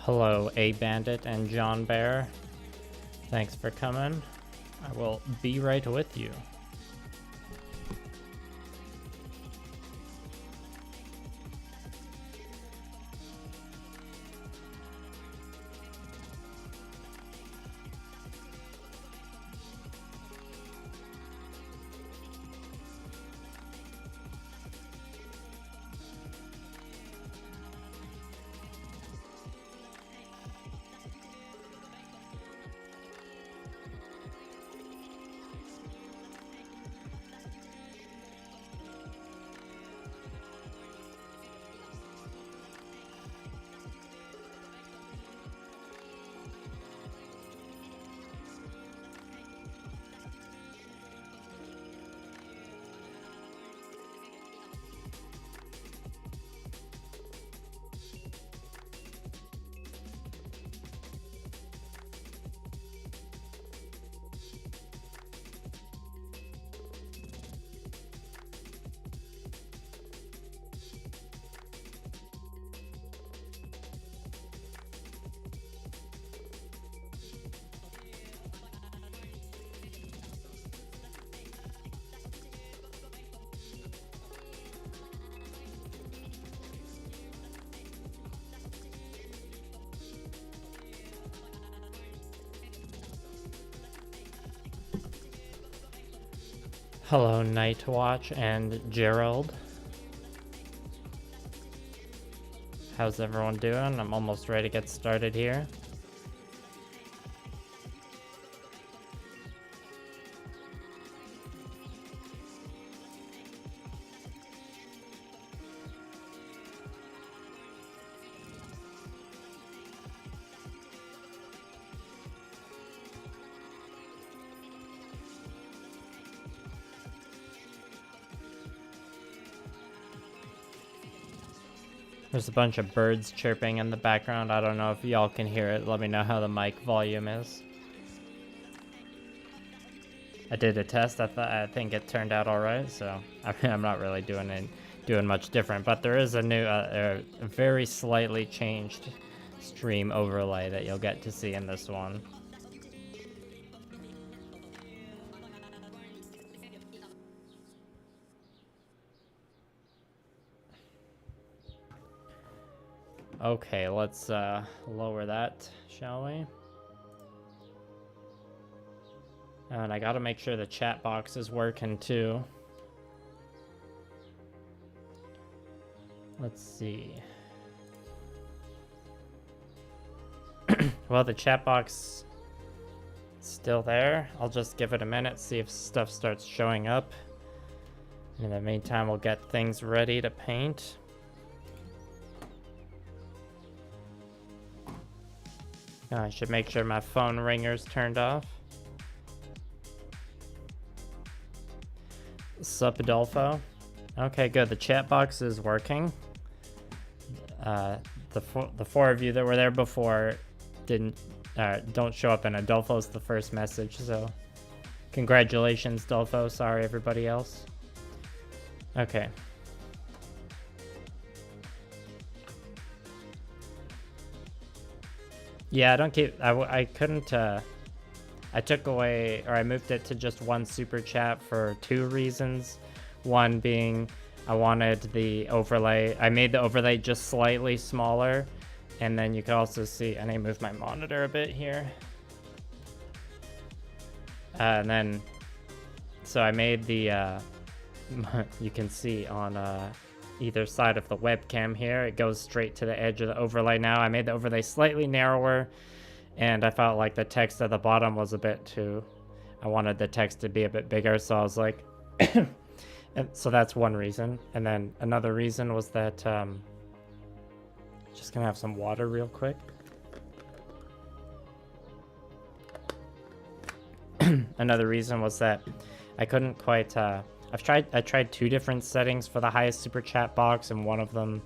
Hello, A Bandit and John Bear. Thanks for coming. I will be right with you. Hello, Nightwatch and Gerald. How's everyone doing? I'm almost ready to get started here. There's a bunch of birds chirping in the background. I don't know if y'all can hear it. Let me know how the mic volume is. I did a test. I think it turned out all right. So I mean, I'm not really doing much different. But there is a new, a very slightly changed stream overlay that you'll get to see in this one. Okay, let's lower that, shall we? And I gotta make sure the chat box is working too. Let's see. Well, the chat box is still there. I'll just give it a minute, see if stuff starts showing up. In the meantime, we'll get things ready to paint. I should make sure my phone ringer's turned off. Sup, Dolfo? Okay, good. The chat box is working. The four of you that were there before don't show up in it. Dolfo's the first message, so congratulations, Dolfo. Sorry, everybody else. Okay. Yeah, I couldn't, I took away, or I moved it to just one super chat for two reasons. One being, I wanted the overlay, I made the overlay just slightly smaller, and then you can also see, I need to move my monitor a bit here. And then, so I made the, you can see on, either side of the webcam here, it goes straight to the edge of the overlay now. I made the overlay slightly narrower, and I felt like the text at the bottom was a bit too, I wanted the text to be a bit bigger, so I was like, and so that's one reason. And then another reason was that, just gonna have some water real quick. Another reason was that I couldn't quite, I tried two different settings for the highest super chat box, and one of them,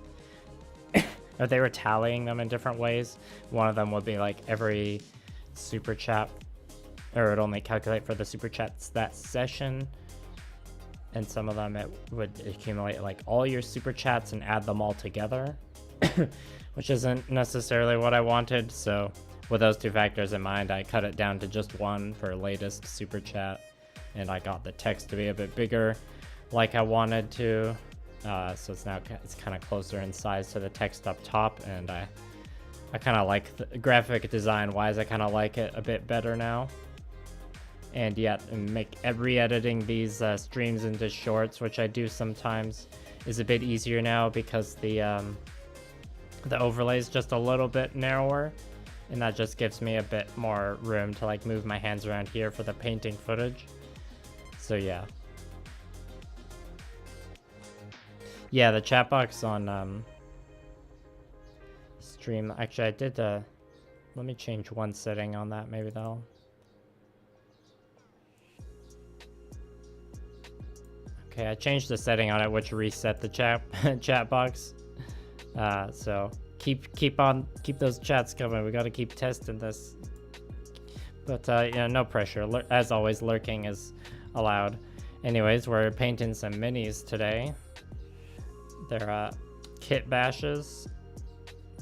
or they were tallying them in different ways. One of them would be like every super chat, or it would only calculate for the super chats that session. And some of them it would accumulate like all your super chats and add them all together. which isn't necessarily what I wanted. So with those two factors in mind, I cut it down to just one for latest super chat, and I got the text to be a bit bigger like I wanted to. So it's kind of closer in size to the text up top, and I kind of like the graphic design wise, I kind of like it a bit better now. And yet re-editing these streams into shorts, which I do sometimes, is a bit easier now because the overlay is just a little bit narrower, and that just gives me a bit more room to like move my hands around here for the painting footage. So yeah. Yeah, the chat box on stream, actually I did let me change one setting on that, maybe that'll. Okay, I changed the setting on it, which reset the chat box. So keep those chats coming. We got to keep testing this. But no pressure. As always, lurking is allowed. Anyways, we're painting some minis today. They're Kitbashes.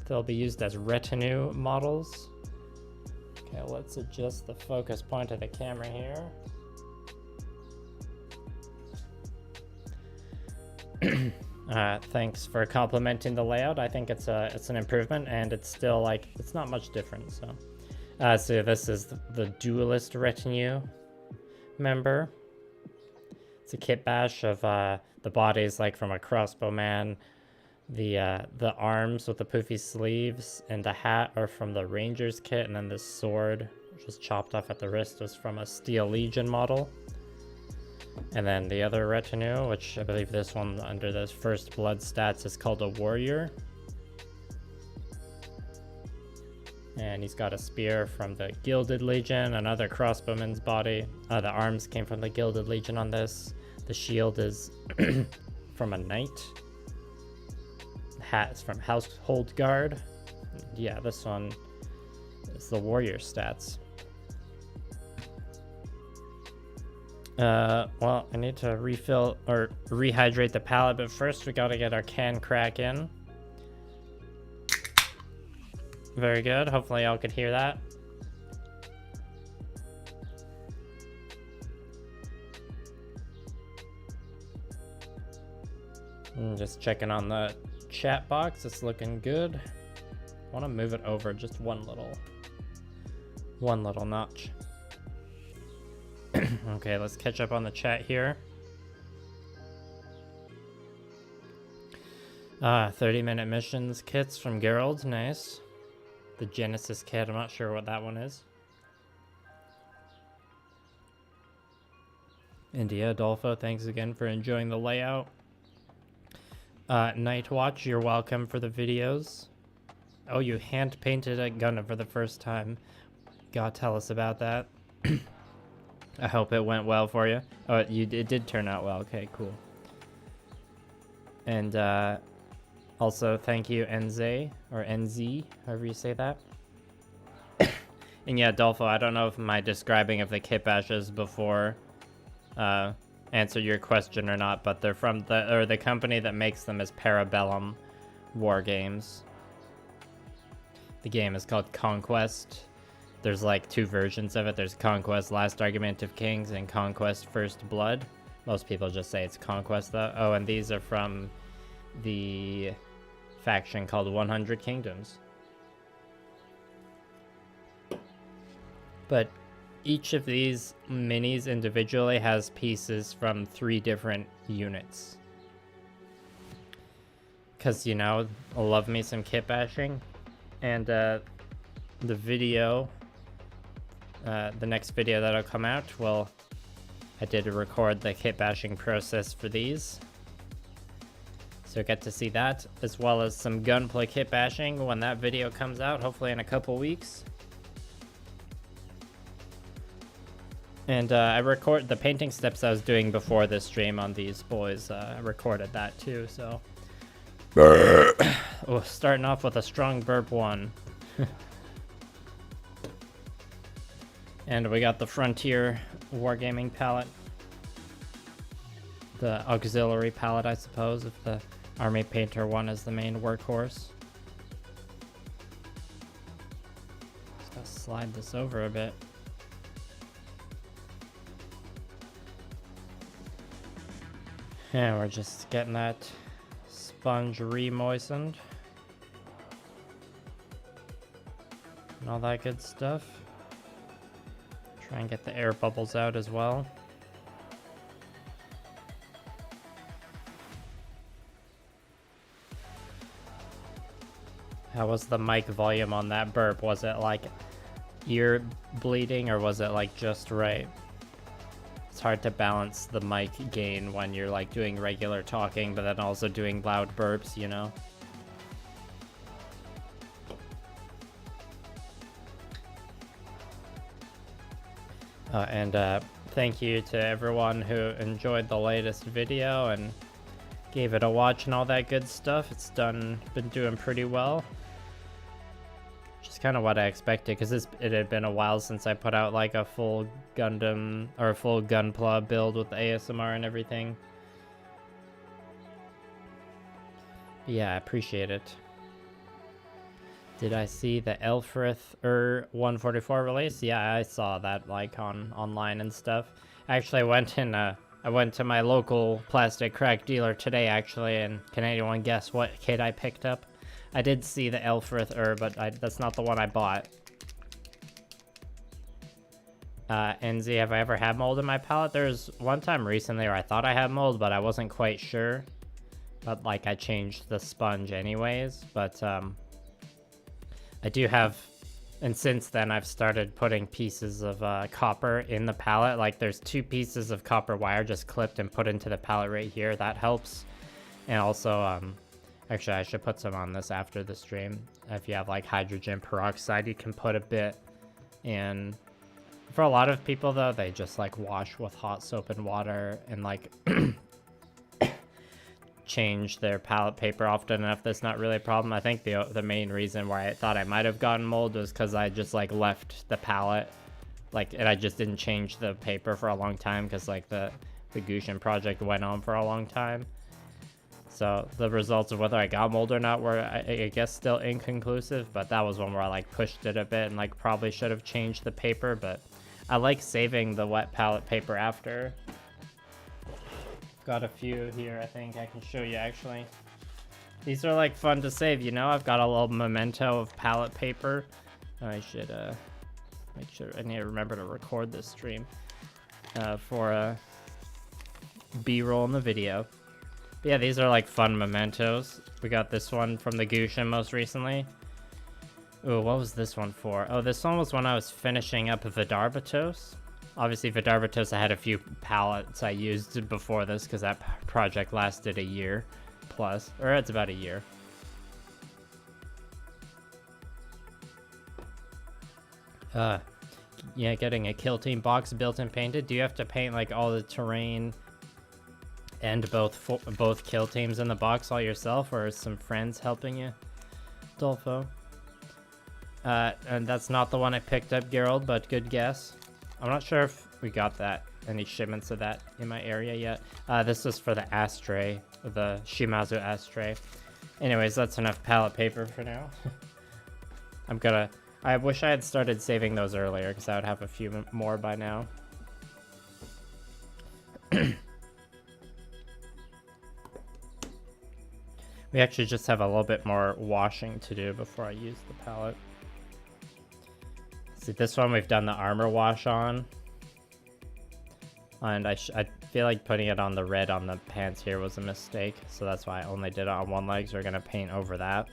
They'll be used as retinue models. Okay, let's adjust the focus point of the camera here. Thanks for complimenting the layout. I think it's an improvement, and it's still like it's not much different. So this is the duelist retinue member. It's a kitbash of the bodies like from a crossbowman. The arms with the poofy sleeves and the hat are from the Ranger's kit, and then the sword, which was chopped off at the wrist, was from a Steel Legion model. And then the other retinue, which I believe this one under the first blood stats is called a warrior. And he's got a spear from the Gilded Legion, another crossbowman's body. The arms came from the Gilded Legion on this. The shield is from a knight. The hat is from Household Guard. Yeah, this one is the warrior stats. Well, I need to refill or rehydrate the palette, but first we gotta get our can crack in. Very good. Hopefully y'all could hear that. Just checking on the chat box. It's looking good. I want to move it over just one little notch. Okay, let's catch up on the chat here. 30-minute missions kits from Geralt. Nice. The Genesis kit, I'm not sure what that one is. India, Dolfo, thanks again for enjoying the layout. Nightwatch, you're welcome for the videos. Oh, you hand painted a gun for the first time. God, tell us about that. I hope it went well for you. Oh, it did turn out well. Okay, cool. And also, thank you, Enze, or NZ, however you say that. And yeah, Dolfo, I don't know if my describing of the kitbashes before answered your question or not, but they're from the company that makes them is Parabellum Wargames. The game is called Conquest. There's like two versions of it. There's Conquest Last Argument of Kings and Conquest First Blood. Most people just say it's Conquest though. Oh, and these are from the faction called 100 Kingdoms. But each of these minis individually has pieces from 3 different units. Because, you know, I love me some kit bashing. And the video, the next video that'll come out, well, I did record the kit bashing process for these. So get to see that, as well as some gunplay kit bashing when that video comes out, hopefully in a couple weeks. And I record the painting steps I was doing before this stream on these boys. I recorded that too, so. Oh, starting off with a strong burp one. And we got the Frontier Wargaming palette. The auxiliary palette, I suppose, if the Army Painter one is the main workhorse. Just slide this over a bit. Yeah, we're just getting that sponge re-moistened. And all that good stuff. Try and get the air bubbles out as well. How was the mic volume on that burp? Was it like ear bleeding or was it like just right? It's hard to balance the mic gain when you're like doing regular talking, but then also doing loud burps, you know? And thank you to everyone who enjoyed the latest video and gave it a watch and all that good stuff. It's been doing pretty well. Just kind of what I expected, because it had been a while since I put out like a full Gundam or a full Gunpla build with ASMR and everything. Yeah, I appreciate it. Did I see the Elfrith 144 release? Yeah, I saw that like online and stuff. Actually, I went to my local plastic crack dealer today actually, and can anyone guess what kit I picked up? I did see the Elfrith but that's not the one I bought. NZ, have I ever had mold in my palette? There's one time recently where I thought I had mold, but I wasn't quite sure. But like I changed the sponge anyways, but I do have, and since then I've started putting pieces of copper in the palette. Like there's 2 pieces of copper wire just clipped and put into the palette right here. That helps. And also, actually I should put some on this after the stream. If you have like hydrogen peroxide, you can put a bit in. For a lot of people though, they just like wash with hot soap and water and like change their palette paper often enough. That's not really a problem. I think the main reason why I thought I might have gotten mold was because I just like left the palette like, and I just didn't change the paper for a long time, because like the Gushin project went on for a long time. So the results of whether I got mold or not were, I guess, still inconclusive, but that was one where I like pushed it a bit and like probably should have changed the paper. But I like saving the wet palette paper after. Got a few here, I think I can show you actually. These are like fun to save, you know? I've got a little memento of palette paper. I should make sure, I need to remember to record this stream for a B-roll in the video. But yeah, these are like fun mementos. We got this one from the Gushin most recently. Ooh, what was this one for? Oh, this one was when I was finishing up Vidarbatos. Obviously, Vidarbatos, I had a few palettes I used before this, because that project lasted a year plus, or it's about a year. Yeah, getting a kill team box built and painted. Do you have to paint like all the terrain and both kill teams in the box all yourself, or is some friends helping you, Dolfo? And that's not the one I picked up, Gerald, but good guess. I'm not sure if we got any shipments of that in my area yet. This is for the Astray, the Shimazu Astray. Anyways, that's enough palette paper for now. I wish I had started saving those earlier, because I would have a few more by now. We actually just have a little bit more washing to do before I use the palette. See, this one we've done the armor wash on. And I feel like putting it on the red on the pants here was a mistake, so that's why I only did it on one leg, so we're gonna paint over that.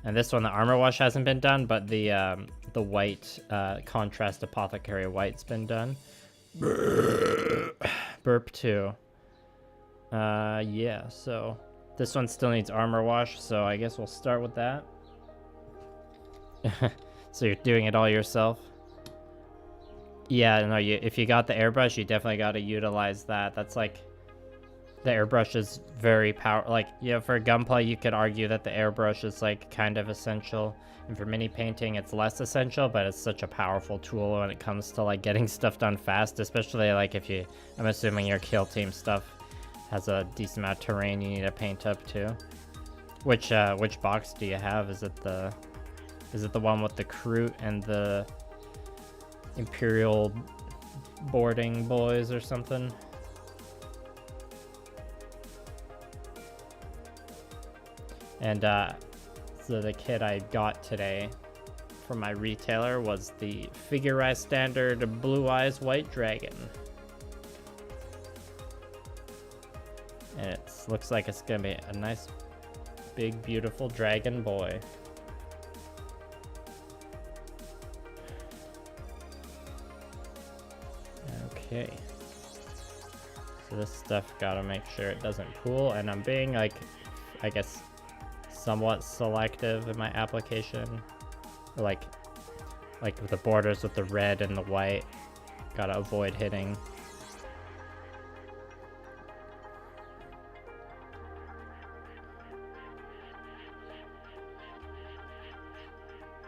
And this one, the armor wash hasn't been done, but the white contrast apothecary white's been done. Burp 2. Yeah, so this one still needs armor wash, so I guess we'll start with that. So you're doing it all yourself? Yeah, no, if you got the airbrush, you definitely got to utilize that. That's like, the airbrush is very like, yeah, for gunplay, you could argue that the airbrush is like kind of essential. And for mini painting, it's less essential, but it's such a powerful tool when it comes to like getting stuff done fast, especially like if I'm assuming your kill team stuff has a decent amount of terrain you need to paint up too. Which box do you have? Is it the Is it the one with the Kroot and the Imperial boarding boys or something? And so the kit I got today from my retailer was the Figurized Standard Blue Eyes White Dragon. And it looks like it's gonna be a nice, big, beautiful dragon boy. Okay. So this stuff, gotta make sure it doesn't pool, and I'm being like, I guess, somewhat selective in my application. Like the borders with the red and the white, gotta avoid hitting.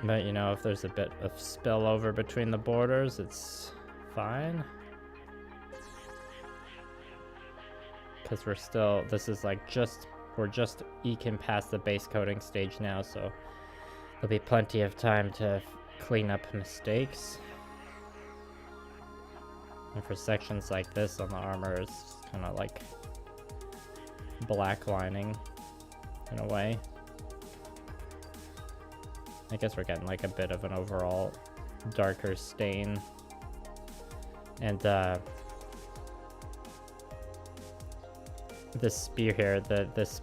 But you know, if there's a bit of spillover between the borders, it's fine. Because we're still, this is like we're just eking past the base coating stage now, so there'll be plenty of time to clean up mistakes. And for sections like this on the armor, it's kind of like black lining in a way. I guess we're getting like a bit of an overall darker stain. And this spear here, this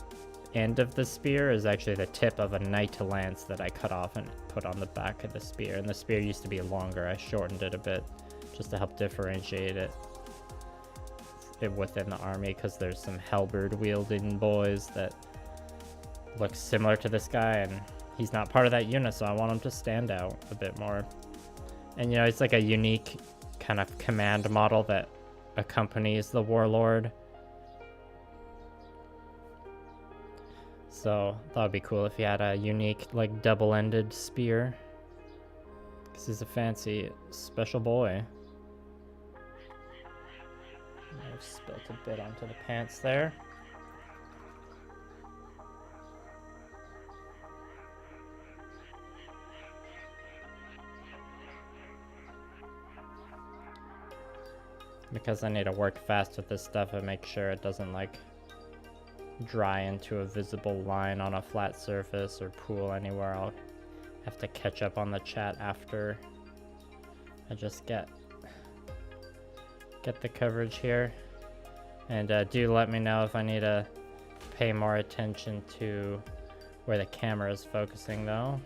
end of the spear is actually the tip of a knight lance that I cut off and put on the back of the spear. And the spear used to be longer. I shortened it a bit just to help differentiate it within the army, because there's some halberd wielding boys that look similar to this guy, and he's not part of that unit, so I want him to stand out a bit more. And you know, it's like a unique kind of command model that accompanies the warlord. So that would be cool if he had a unique, like, double-ended spear, because he's a fancy special boy. I've spilt a bit onto the pants there. Because I need to work fast with this stuff and make sure it doesn't like dry into a visible line on a flat surface or pool anywhere. I'll have to catch up on the chat after I just get the coverage here. And do let me know if I need to pay more attention to where the camera is focusing though.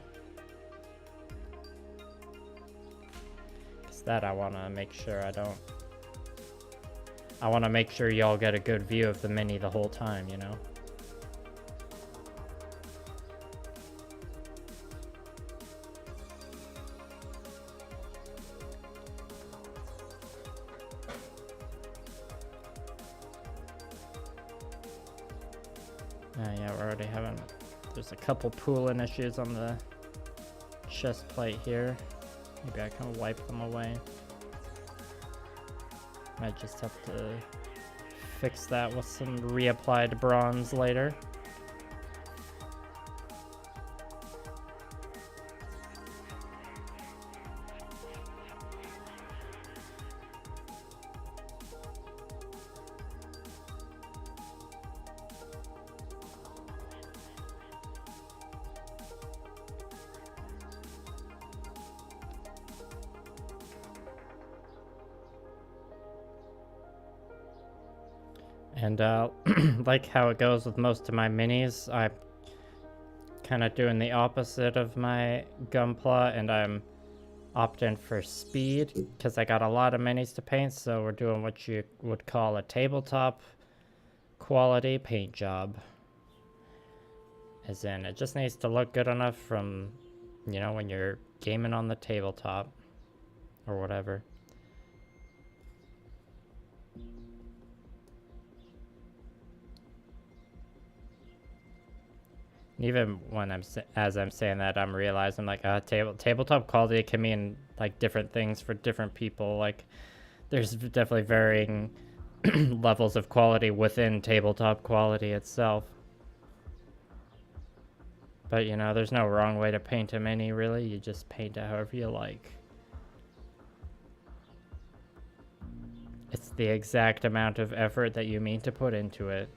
Because that I want to make sure I want to make sure y'all get a good view of the mini the whole time, you know? Yeah, we're already having... There's a couple pooling issues on the chest plate here. Maybe I can wipe them away. Might just have to fix that with some reapplied bronze later. And like how it goes with most of my minis, I'm kind of doing the opposite of my Gunpla, and I'm opting for speed because I got a lot of minis to paint, so we're doing what you would call a tabletop quality paint job. As in, it just needs to look good enough from, you know, when you're gaming on the tabletop or whatever. Even when as I'm saying that, I'm realizing like tabletop quality can mean like different things for different people. Like there's definitely varying levels of quality within tabletop quality itself. But you know, there's no wrong way to paint a mini, really. You just paint it however you like. It's the exact amount of effort that you mean to put into it.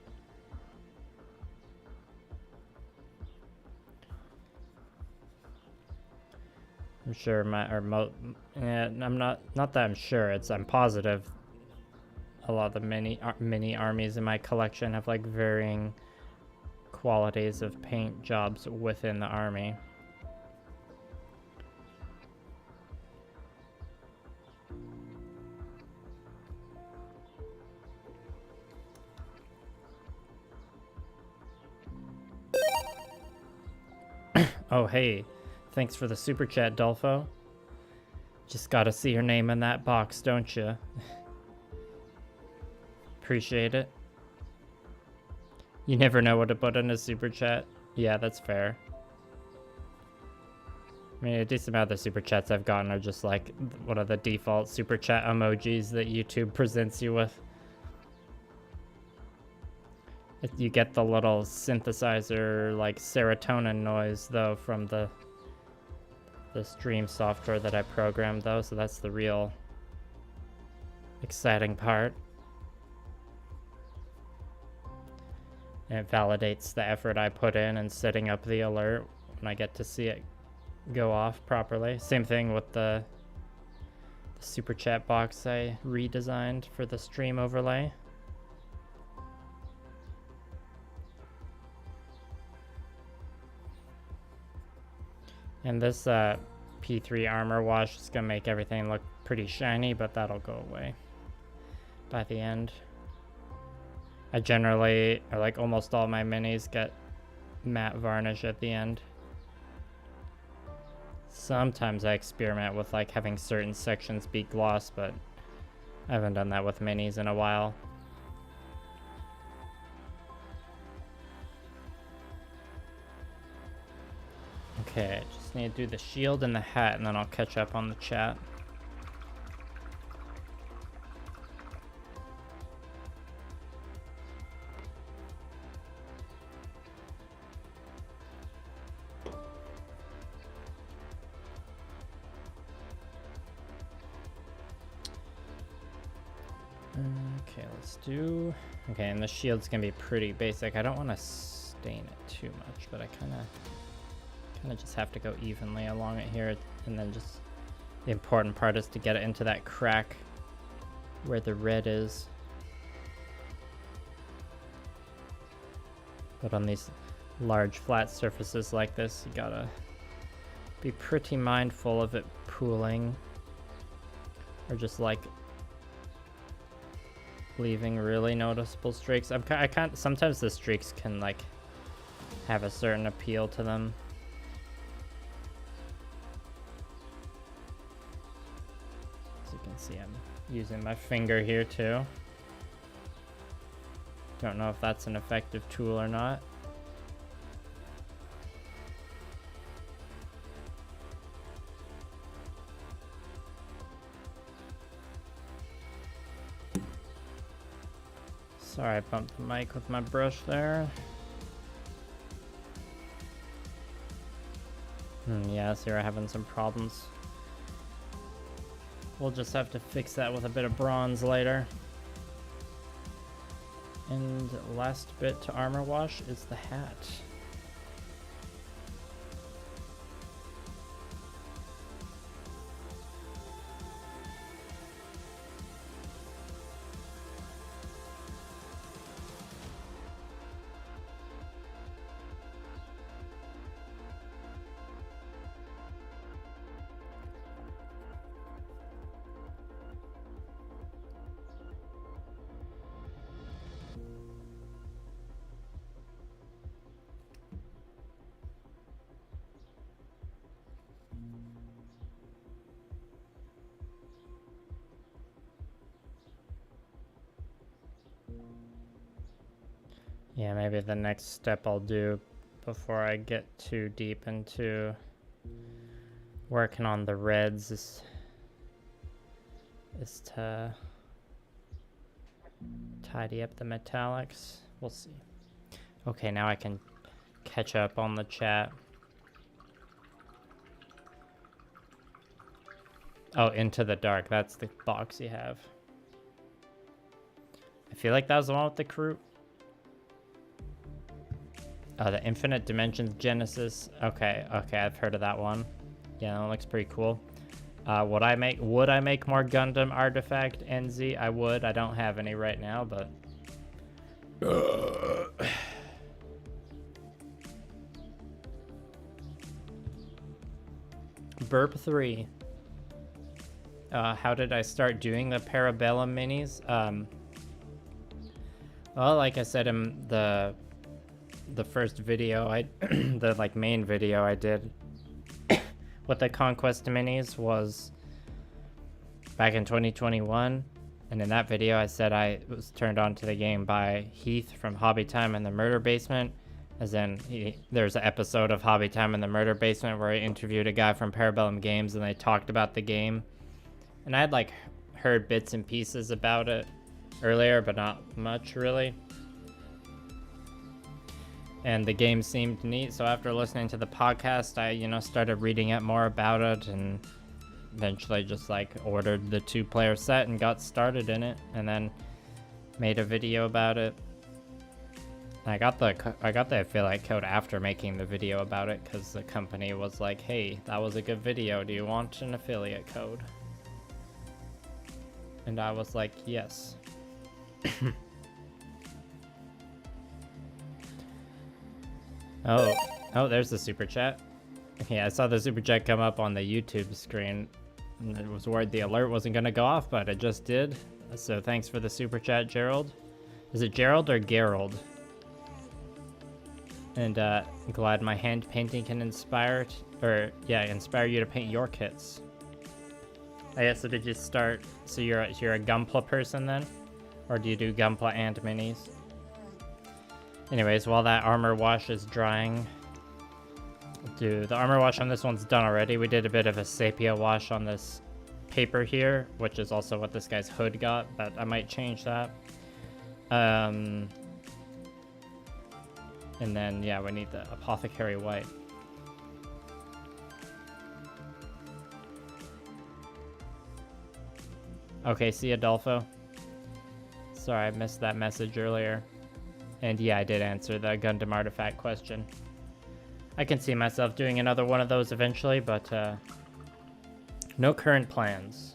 I'm sure I'm not that I'm sure, I'm positive a lot of the mini armies in my collection have like varying qualities of paint jobs within the army. Oh, hey, thanks for the super chat, Dolfo. Just gotta see your name in that box, don't you? Appreciate it. You never know what to put in a super chat. Yeah, that's fair. I mean, a decent amount of the super chats I've gotten are just like one of the default super chat emojis that YouTube presents you with. You get the little synthesizer, like serotonin noise, though, from the stream software that I programmed, though, so that's the real exciting part. And it validates the effort I put in setting up the alert when I get to see it go off properly. Same thing with the super chat box I redesigned for the stream overlay. And this P3 armor wash is gonna make everything look pretty shiny, but that'll go away by the end. I generally, or like almost all my minis, get matte varnish at the end. Sometimes I experiment with like having certain sections be gloss, but I haven't done that with minis in a while. Okay, just need to do the shield and the hat, and then I'll catch up on the chat. Okay, let's do... Okay, and the shield's gonna be pretty basic. I don't want to stain it too much, but I kind of just have to go evenly along it here, and then just the important part is to get it into that crack where the red is. But on these large flat surfaces like this, you gotta be pretty mindful of it pooling, or just like leaving really noticeable streaks. I can't. Sometimes the streaks can like have a certain appeal to them. As you can see, I'm using my finger here too. Don't know if that's an effective tool or not. Sorry, I bumped the mic with my brush there. Yeah, so we're having some problems. We'll just have to fix that with a bit of bronze later. And last bit to armor wash is the hat. Yeah, maybe the next step I'll do before I get too deep into working on the reds is to tidy up the metallics. We'll see. Okay, now I can catch up on the chat. Oh, Into the Dark. That's the box you have. I feel like that was the one with the crew. Oh, the Infinite Dimensions Genesis. Okay, I've heard of that one. Yeah, that looks pretty cool. Would I make more Gundam Artifact NZ? I would. I don't have any right now, but Burp 3. How did I start doing the Parabellum minis? Well, like I said in the first video, the like main video I did with the Conquest minis was back in 2021, and in that video I said I was turned on to the game by Heath from Hobby Time in the Murder Basement, as in there's an episode of Hobby Time in the Murder Basement where I interviewed a guy from Parabellum Games and they talked about the game, and I'd like heard bits and pieces about it earlier, but not much really. And the game seemed neat, so after listening to the podcast, I, started reading it more about it, and eventually just like ordered the 2-player set and got started in it, and then made a video about it. I got the affiliate code after making the video about it, because the company was like, hey, that was a good video, do you want an affiliate code? And I was like, yes. Oh, there's the super chat. Yeah, I saw the super chat come up on the YouTube screen. I was worried the alert wasn't gonna go off, but it just did. So thanks for the super chat, Gerald. Is it Gerald or Gerald? And glad my hand painting can inspire you to paint your kits. I guess, so did you start, so you're a Gunpla person then? Or do you do Gunpla and minis? Anyways, while that armor wash is drying, the armor wash on this one's done already. We did a bit of a sepia wash on this paper here, which is also what this guy's hood got, but I might change that. And then, yeah, we need the apothecary white. Okay, see ya, Dolfo. Sorry, I missed that message earlier. And yeah, I did answer the Gundam artifact question. I can see myself doing another one of those eventually, but no current plans.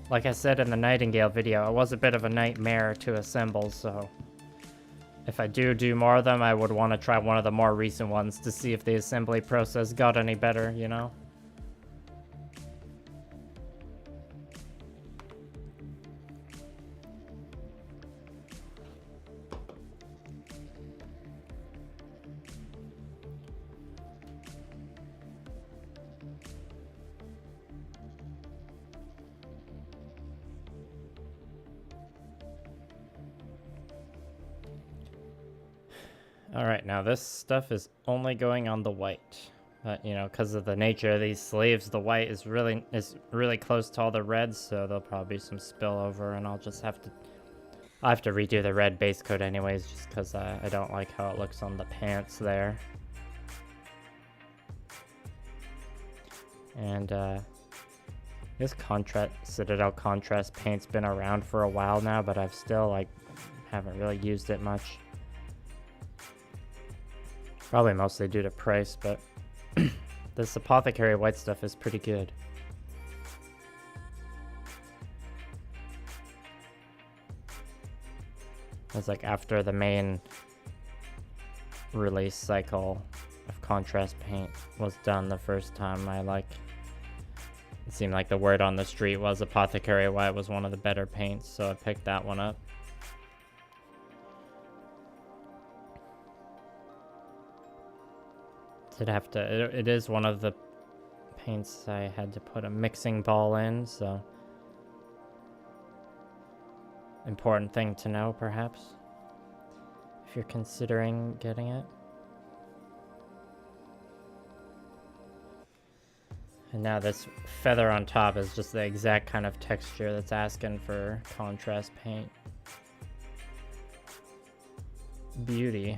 Like I said in the Nightingale video, it was a bit of a nightmare to assemble, so if I do more of them, I would want to try one of the more recent ones to see if the assembly process got any better, you know? Alright, now this stuff is only going on the white. But, because of the nature of these sleeves, the white is really close to all the reds, so there'll probably be some spillover, and I'll have to redo the red base coat anyways, just because I don't like how it looks on the pants there. And, this Citadel Contrast paint's been around for a while now, but I've still, haven't really used it much. Probably mostly due to price, but this apothecary white stuff is pretty good. It's like after the main release cycle of contrast paint was done the first time, it seemed like the word on the street was apothecary white was one of the better paints, so I picked that one up. It is one of the paints I had to put a mixing ball in, so important thing to know perhaps if you're considering getting it. And now this feather on top is just the exact kind of texture that's asking for contrast paint. Beauty.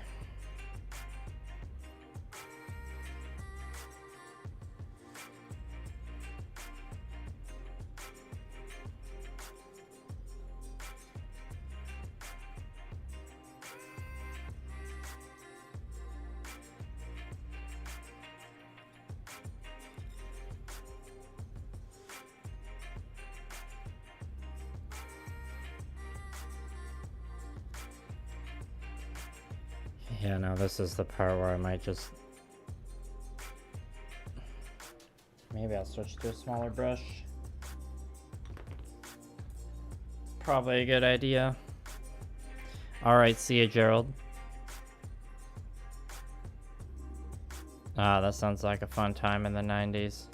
Yeah, no, this is the part where I might just... Maybe I'll switch to a smaller brush. Probably a good idea. Alright, see you, Gerald. Ah, that sounds like a fun time in the 90s.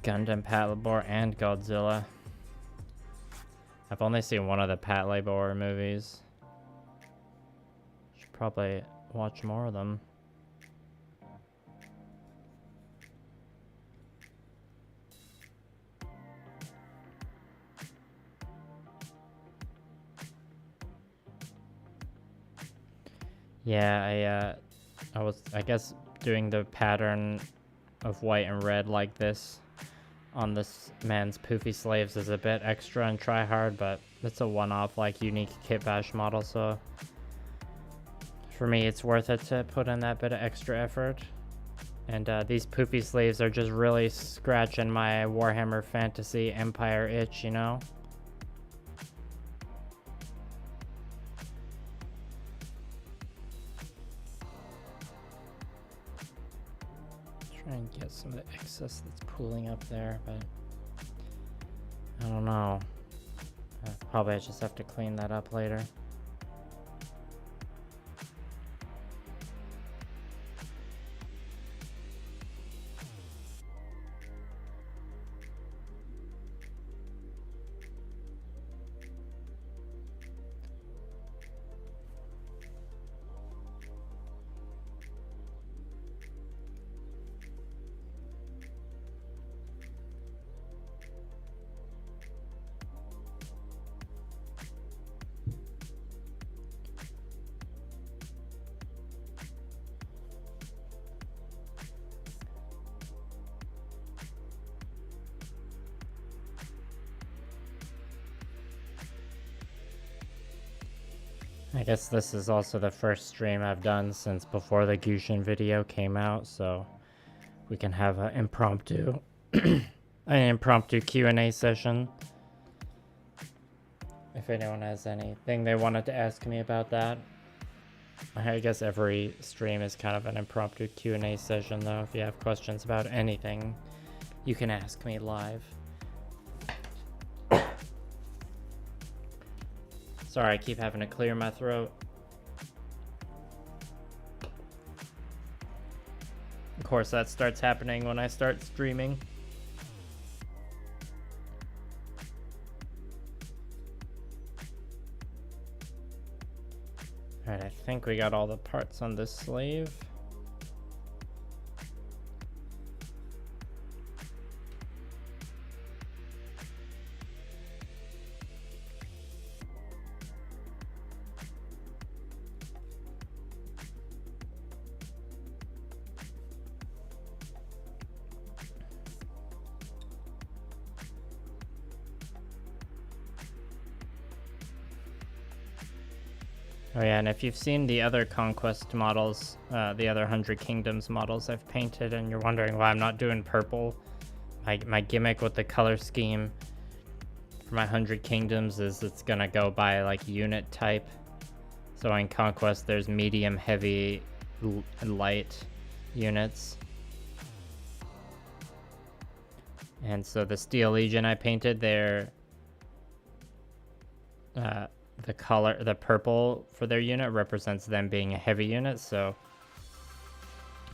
Gundam, Patlabor, and Godzilla. I've only seen one of the Patlabor movies. Should probably watch more of them. Yeah, I was, I guess, doing the pattern of white and red like this on this man's poofy slaves is a bit extra and try hard, but it's a one-off, like, unique Kitbash model, so for me it's worth it to put in that bit of extra effort. And these poofy slaves are just really scratching my Warhammer Fantasy Empire itch, you know? Try and get some of the excess that's pooling up there, but I don't know. Probably I just have to clean that up later. I guess this is also the first stream I've done since before the Gushin video came out, so we can have an impromptu Q&A session. If anyone has anything they wanted to ask me about that. I guess every stream is kind of an impromptu Q&A session, though. If you have questions about anything, you can ask me live. Sorry, I keep having to clear my throat. Of course, that starts happening when I start streaming. Alright, I think we got all the parts on this slave. Oh yeah, and if you've seen the other conquest models, the other 100 Kingdoms models I've painted, and you're wondering why I'm not doing purple, my gimmick with the color scheme for my 100 Kingdoms is it's gonna go by like unit type. So in conquest there's medium, heavy, and light units. And so the Steel Legion I painted, they're the purple for their unit represents them being a heavy unit, so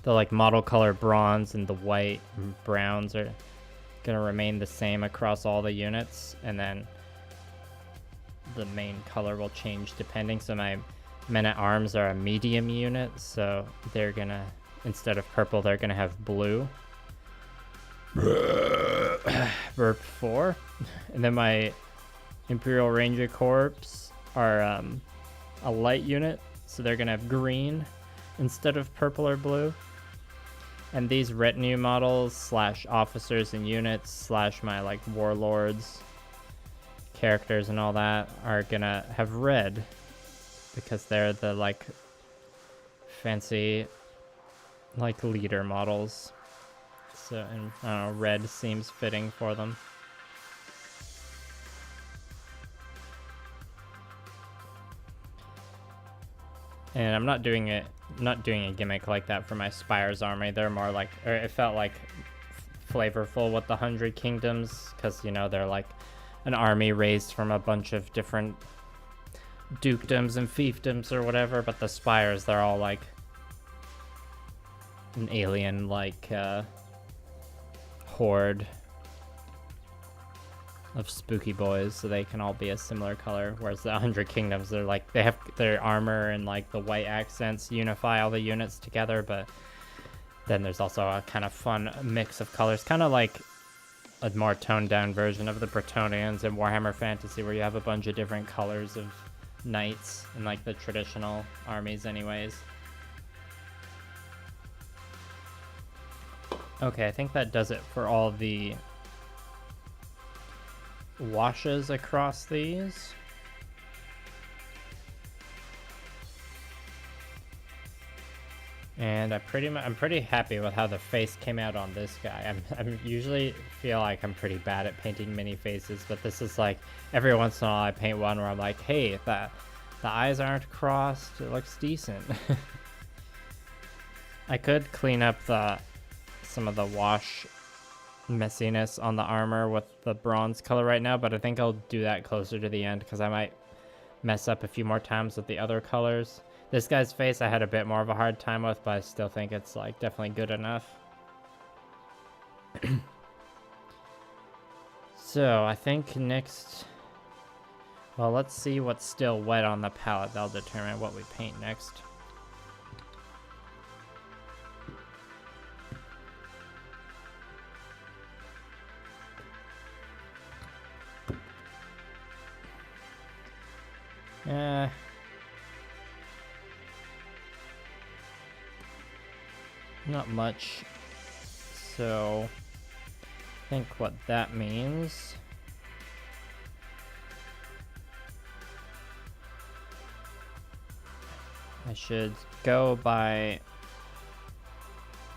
the like model color bronze and the white and browns are gonna remain the same across all the units, and then the main color will change depending. So my men-at-arms are a medium unit, so they're gonna, instead of purple, they're gonna have blue. Burp 4. And then my Imperial Ranger Corps are a light unit, so they're gonna have green instead of purple or blue. And these retinue models slash officers and units slash my like warlords characters and all that are gonna have red because they're the like fancy like leader models. So, and I don't know, red seems fitting for them. And I'm not doing a gimmick like that for my Spire's army. They're more like, or it felt like flavorful with the 100 Kingdoms, because, you know, they're like an army raised from a bunch of different dukedoms and fiefdoms or whatever, but the Spires, they're all like an alien like horde of spooky boys, so they can all be a similar color, whereas the 100 Kingdoms, they're like, they have their armor and like the white accents unify all the units together, but then there's also a kind of fun mix of colors, kind of like a more toned down version of the Bretonnians in Warhammer Fantasy, where you have a bunch of different colors of knights in like the traditional armies anyways. Okay, I think that does it for all the washes across these. And I'm pretty happy with how the face came out on this guy. I'm usually feel like I'm pretty bad at painting mini faces, but this is like, every once in a while I paint one where I'm like, hey, the eyes aren't crossed, it looks decent. I could clean up some of the wash messiness on the armor with the bronze color right now, but I think I'll do that closer to the end because I might mess up a few more times with the other colors. This guy's face I had a bit more of a hard time with, but I still think it's like definitely good enough. So I think next, well, let's see what's still wet on the palette. That'll determine what we paint next. Not much. So I think what that means I should go by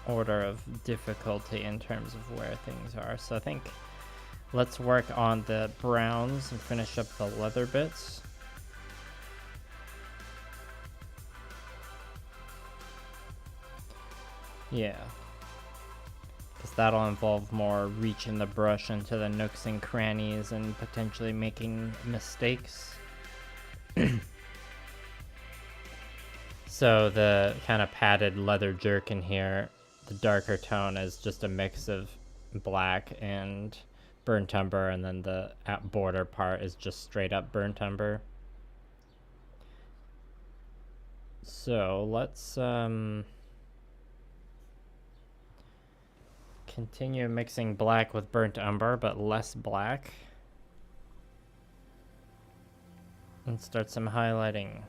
order of difficulty in terms of where things are. So I think let's work on the browns and finish up the leather bits. Yeah, because that'll involve more reaching the brush into the nooks and crannies and potentially making mistakes. So the kind of padded leather jerkin here, the darker tone is just a mix of black and burnt umber, and then the border part is just straight up burnt umber. So let's continue mixing black with burnt umber, but less black. And start some highlighting.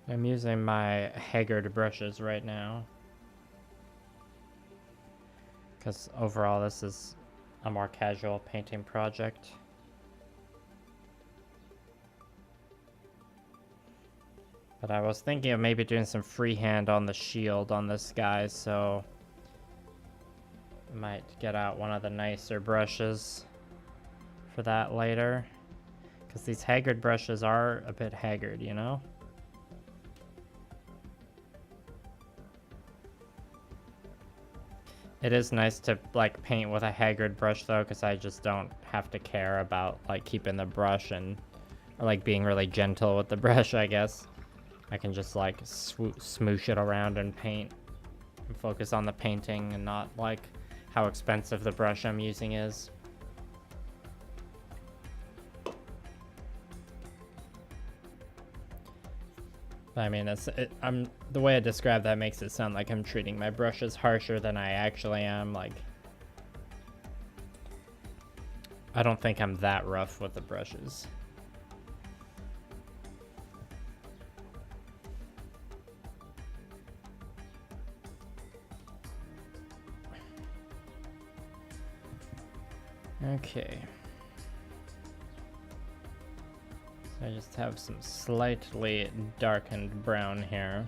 I'm using my haggard brushes right now, because overall this is a more casual painting project. But I was thinking of maybe doing some freehand on the shield on this guy, so I might get out one of the nicer brushes for that later, because these haggard brushes are a bit haggard, you know? It is nice to like paint with a haggard brush though, because I just don't have to care about like keeping the brush and or like being really gentle with the brush, I guess. I can just like smoosh it around and paint and focus on the painting and not like how expensive the brush I'm using is. I mean, the way I describe that makes it sound like I'm treating my brushes harsher than I actually am. Like, I don't think I'm that rough with the brushes. Okay. I just have some slightly darkened brown here.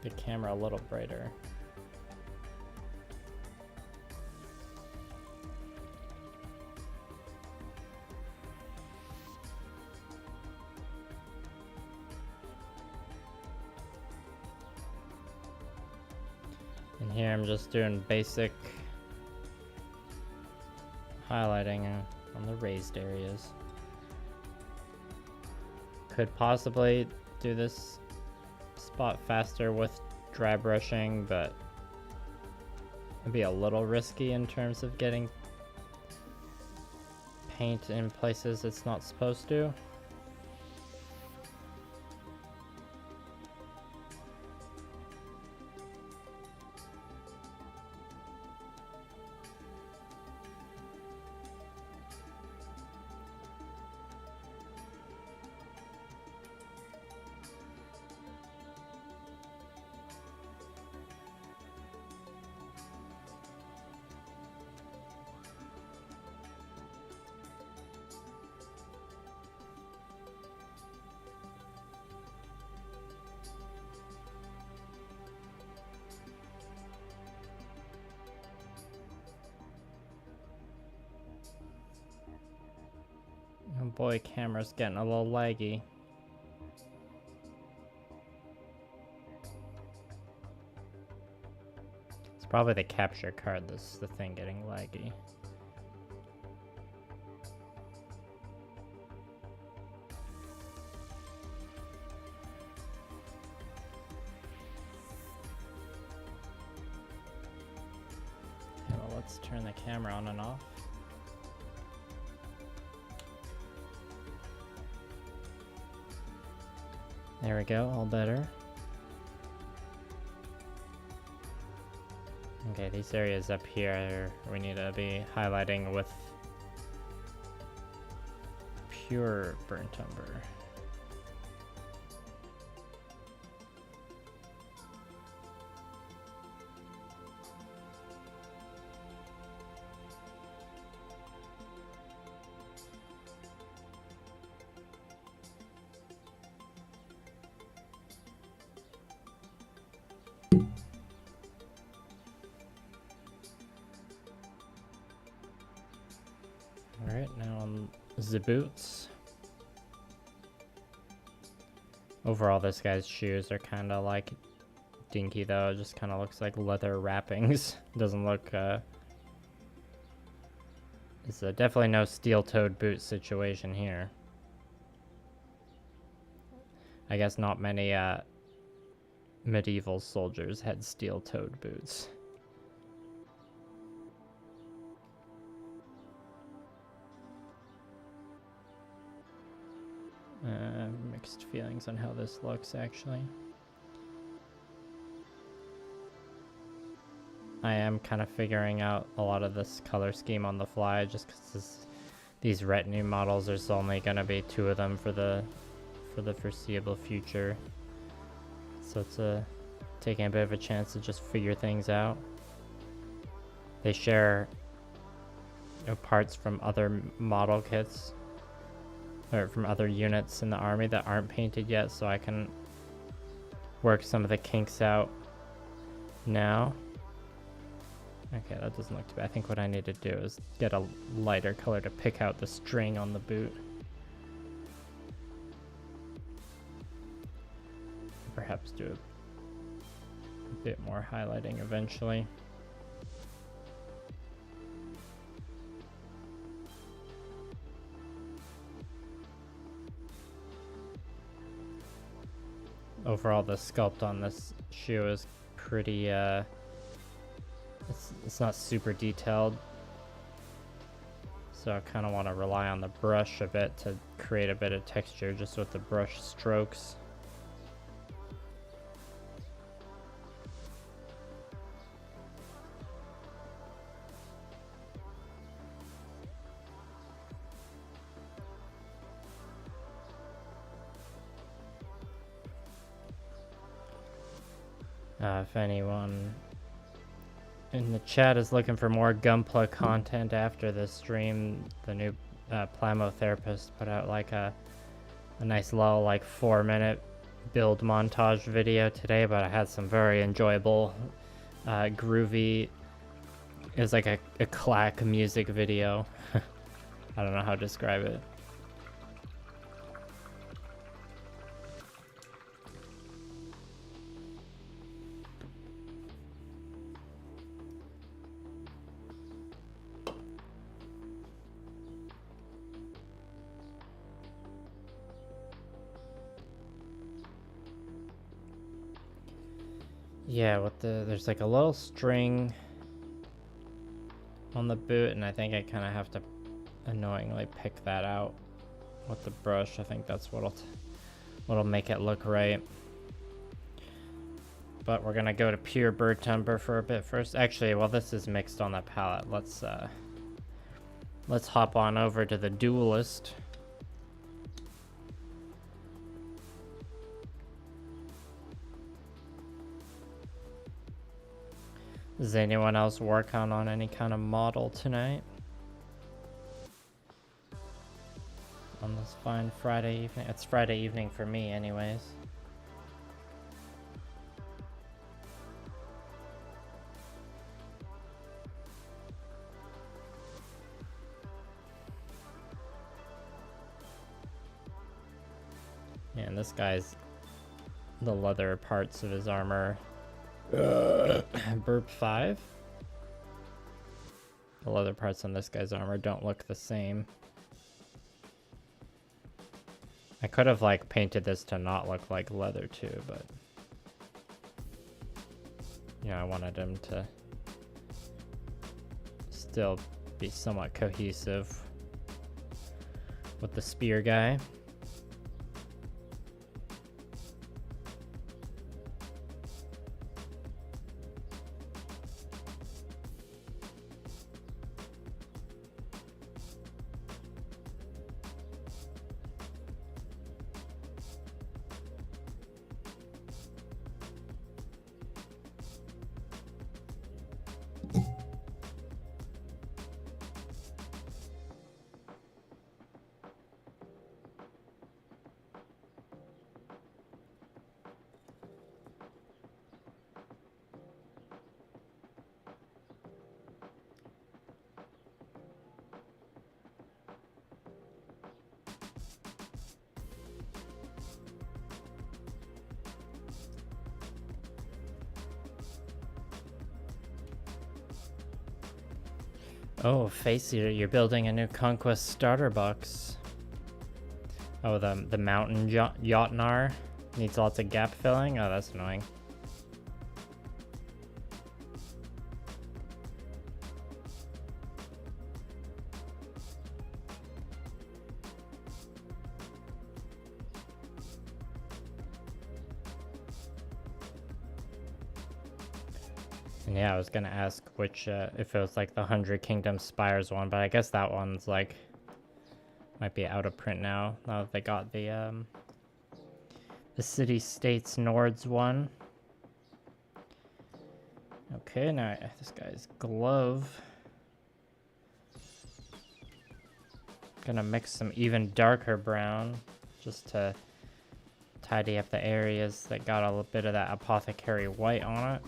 the camera a little brighter. And here I'm just doing basic highlighting on the raised areas. Could possibly do this spot faster with dry brushing, but it'd be a little risky in terms of getting paint in places it's not supposed to. Oh boy, camera's getting a little laggy. It's probably the capture card that's the thing getting laggy. Okay, well, let's turn the camera on and off. There we go, all better. Okay, these areas up here we need to be highlighting with pure burnt umber. Alright, now on the boots. Overall, this guy's shoes are kind of like dinky though. It just kind of looks like leather wrappings. Doesn't look, it's definitely no steel-toed boot situation here. I guess not many medieval soldiers had steel-toed boots. Mixed feelings on how this looks, actually. I am kind of figuring out a lot of this color scheme on the fly, just because these retinue models, there's only going to be 2 of them for the foreseeable future. So it's taking a bit of a chance to just figure things out. They share parts from other model kits, or from other units in the army that aren't painted yet, so I can work some of the kinks out now. Okay, that doesn't look too bad. I think what I need to do is get a lighter color to pick out the string on the boot. Perhaps do a bit more highlighting eventually. Overall, the sculpt on this shoe is pretty, it's not super detailed. So I kind of want to rely on the brush a bit to create a bit of texture just with the brush strokes. If anyone in the chat is looking for more Gunpla content after this stream, the new Plamo Therapist put out like a nice little like 4-minute build montage video today, but I had some very enjoyable, groovy. It was like a clack music video. I don't know how to describe it. Yeah, there's like a little string on the boot, and I think I kind of have to annoyingly pick that out with the brush. I think that's what'll make it look right. But we're gonna go to pure bird timbre for a bit first. Actually, while this is mixed on the palette, let's hop on over to the duelist. Does anyone else work on any kind of model tonight? On this fine Friday evening? It's Friday evening for me anyways. Yeah, and this guy's, the leather parts of his armor. Burp 5. The leather parts on this guy's armor don't look the same. I could have like painted this to not look like leather too, but yeah, I wanted him to still be somewhat cohesive with the spear guy. Oh, Face Eater, you're building a new Conquest starter box. Oh, the mountain Yachtnar needs lots of gap filling? Oh, that's annoying. And yeah, I was gonna ask which, if it was like the 100 Kingdom Spires one, but I guess that one's like, might be out of print now that they got the City States Nords one. Okay, now this guy's glove. Gonna mix some even darker brown just to tidy up the areas that got a little bit of that apothecary white on it.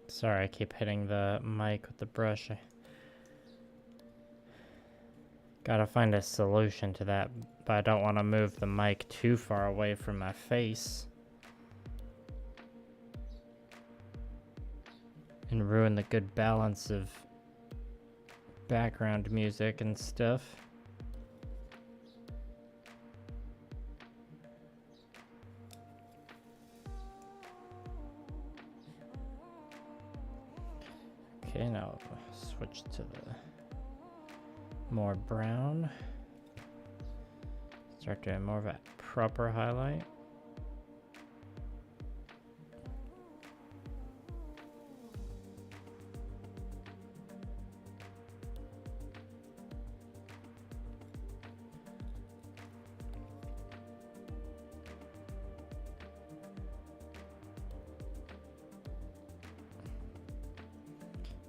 Sorry, I keep hitting the mic with the brush. Gotta find a solution to that, but I don't want to move the mic too far away from my face and ruin the good balance of background music and stuff. Okay, now switch to the more brown. Start doing more of a proper highlight.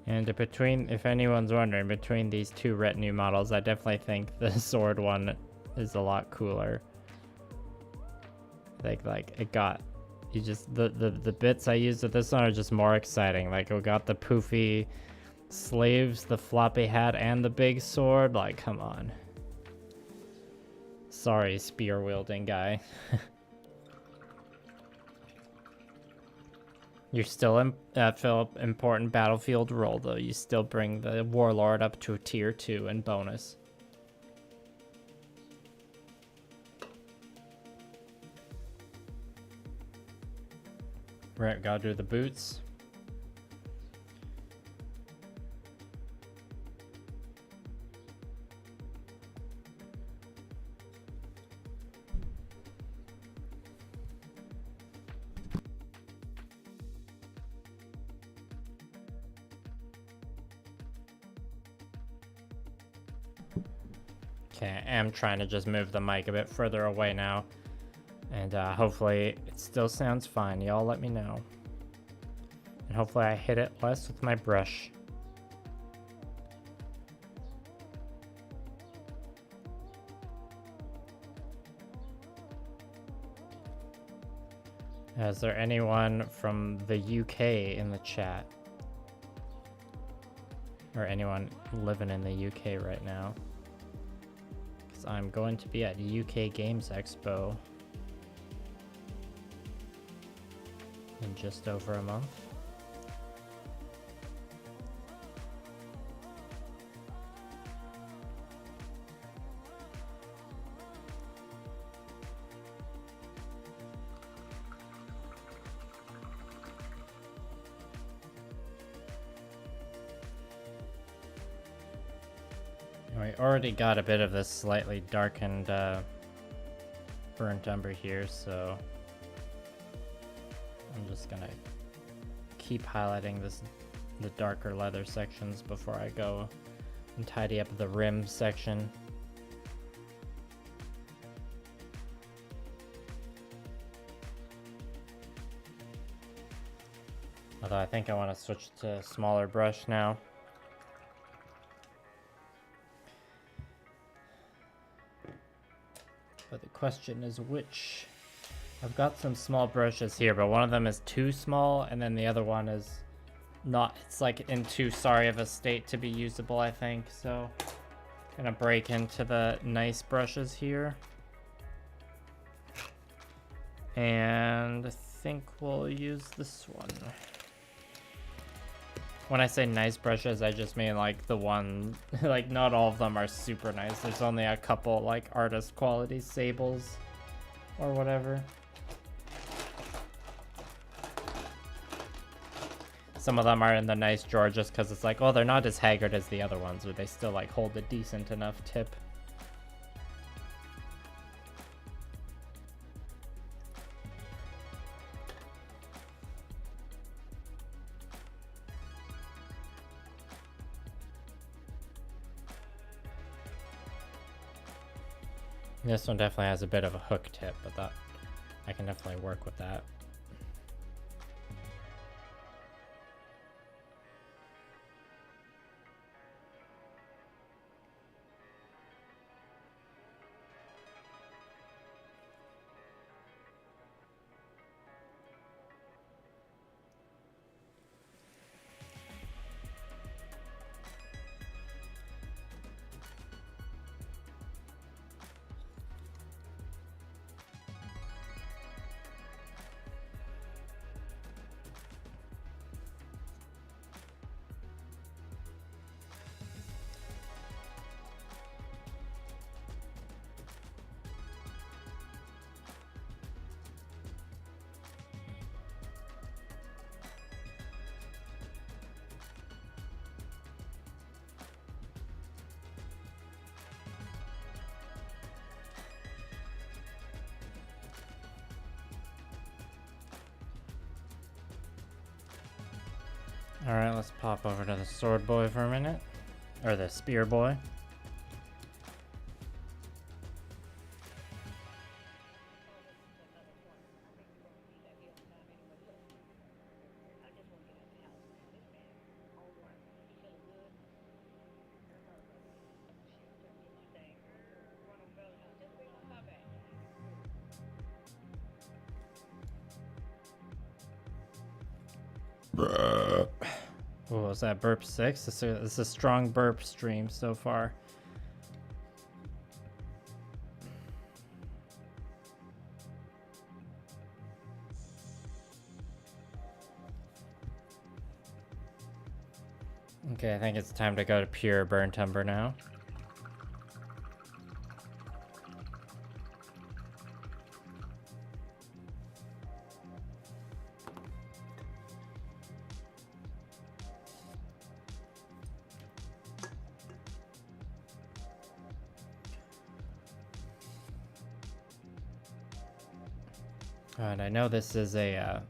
And between, if anyone's wondering, between these two retinue models, I definitely think the sword one is a lot cooler. I think like it got, you just, the bits I used with this one are just more exciting. Like we got the poofy sleeves, the floppy hat, and the big sword. Like, come on. Sorry, spear wielding guy. You're still in fill important battlefield role though. You still bring the warlord up to a tier 2 and bonus. Right, gotta do the boots. Okay, I am trying to just move the mic a bit further away now. And hopefully it still sounds fine. Y'all let me know. And hopefully I hit it less with my brush. Is there anyone from the UK in the chat? Or anyone living in the UK right now? Because I'm going to be at UK Games Expo in just over a month. We already got a bit of this slightly darkened burnt umber here, so I'm just gonna keep highlighting the darker leather sections before I go and tidy up the rim section. Although I think I want to switch to a smaller brush now. But the question is which. I've got some small brushes here, but one of them is too small, and then the other one is not. It's like in too sorry of a state to be usable, I think. So I'm gonna break into the nice brushes here. And I think we'll use this one. When I say nice brushes, I just mean like the one, like not all of them are super nice. There's only a couple like artist quality sables or whatever. Some of them are in the nice drawer just because it's like, oh, they're not as haggard as the other ones, but they still like hold a decent enough tip. This one definitely has a bit of a hook tip, but that I can definitely work with that. Alright, let's pop over to the sword boy for a minute. Or the spear boy. Oh, was that burp 6? This is a strong burp stream so far. Okay, I think it's time to go to pure burnt umber now. And I know this is a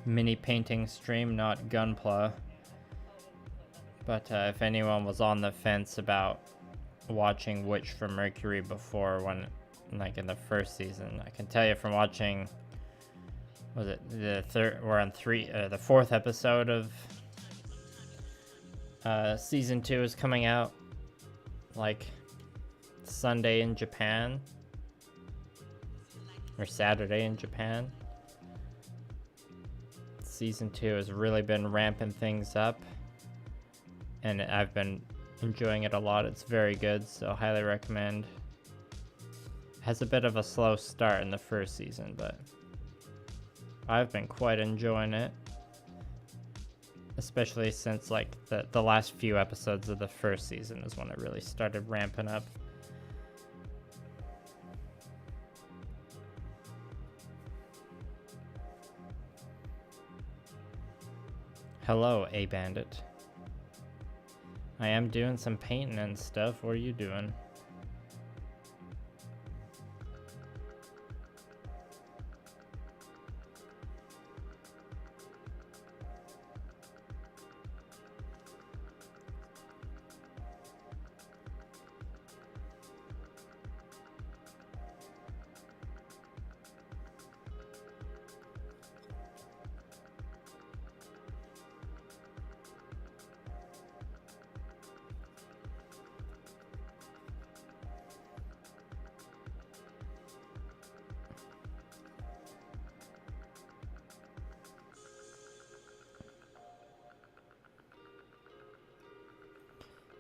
mini painting stream, not gunpla. But if anyone was on the fence about watching Witch from Mercury before, when, like in the first season, I can tell you from watching, was it the third? We're on the fourth episode of season 2 is coming out, like Sunday in Japan or Saturday in Japan. Season 2 has really been ramping things up, and I've been enjoying it a lot. It's very good, so highly recommend. Has a bit of a slow start in the first season, but I've been quite enjoying it, especially since like the last few episodes of the first season is when it really started ramping up. Hello, A Bandit. I am doing some painting and stuff. What are you doing?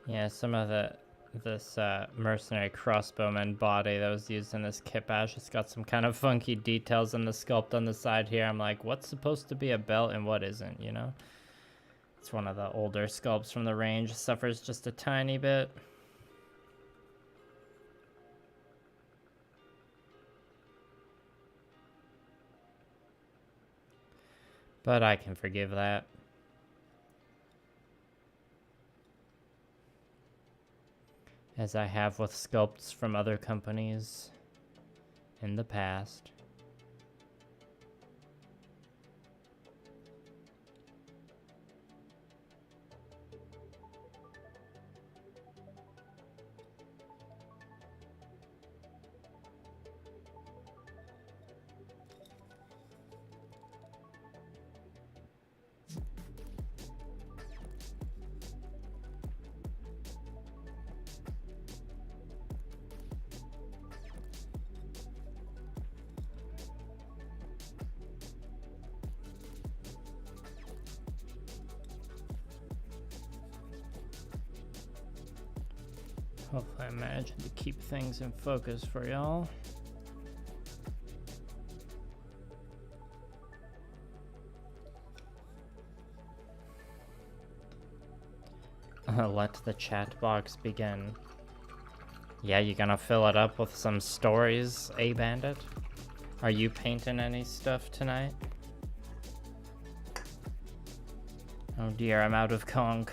Yeah, some of this mercenary crossbowman body that was used in this Kitbash, it's got some kind of funky details in the sculpt on the side here. I'm like, what's supposed to be a belt and what isn't, you know? It's one of the older sculpts from the range. Suffers just a tiny bit. But I can forgive that. As I have with sculpts from other companies in the past. Hopefully I managed to keep things in focus for y'all. Let the chat box begin. Yeah, you gonna fill it up with some stories, A Bandit? Are you painting any stuff tonight? Oh dear, I'm out of conch.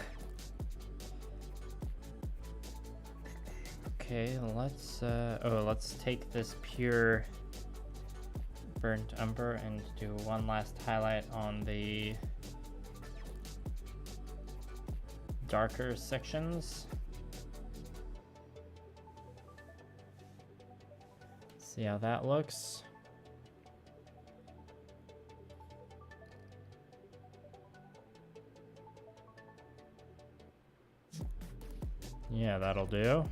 Okay, let's take this pure burnt umber and do one last highlight on the darker sections. See how that looks. Yeah, that'll do.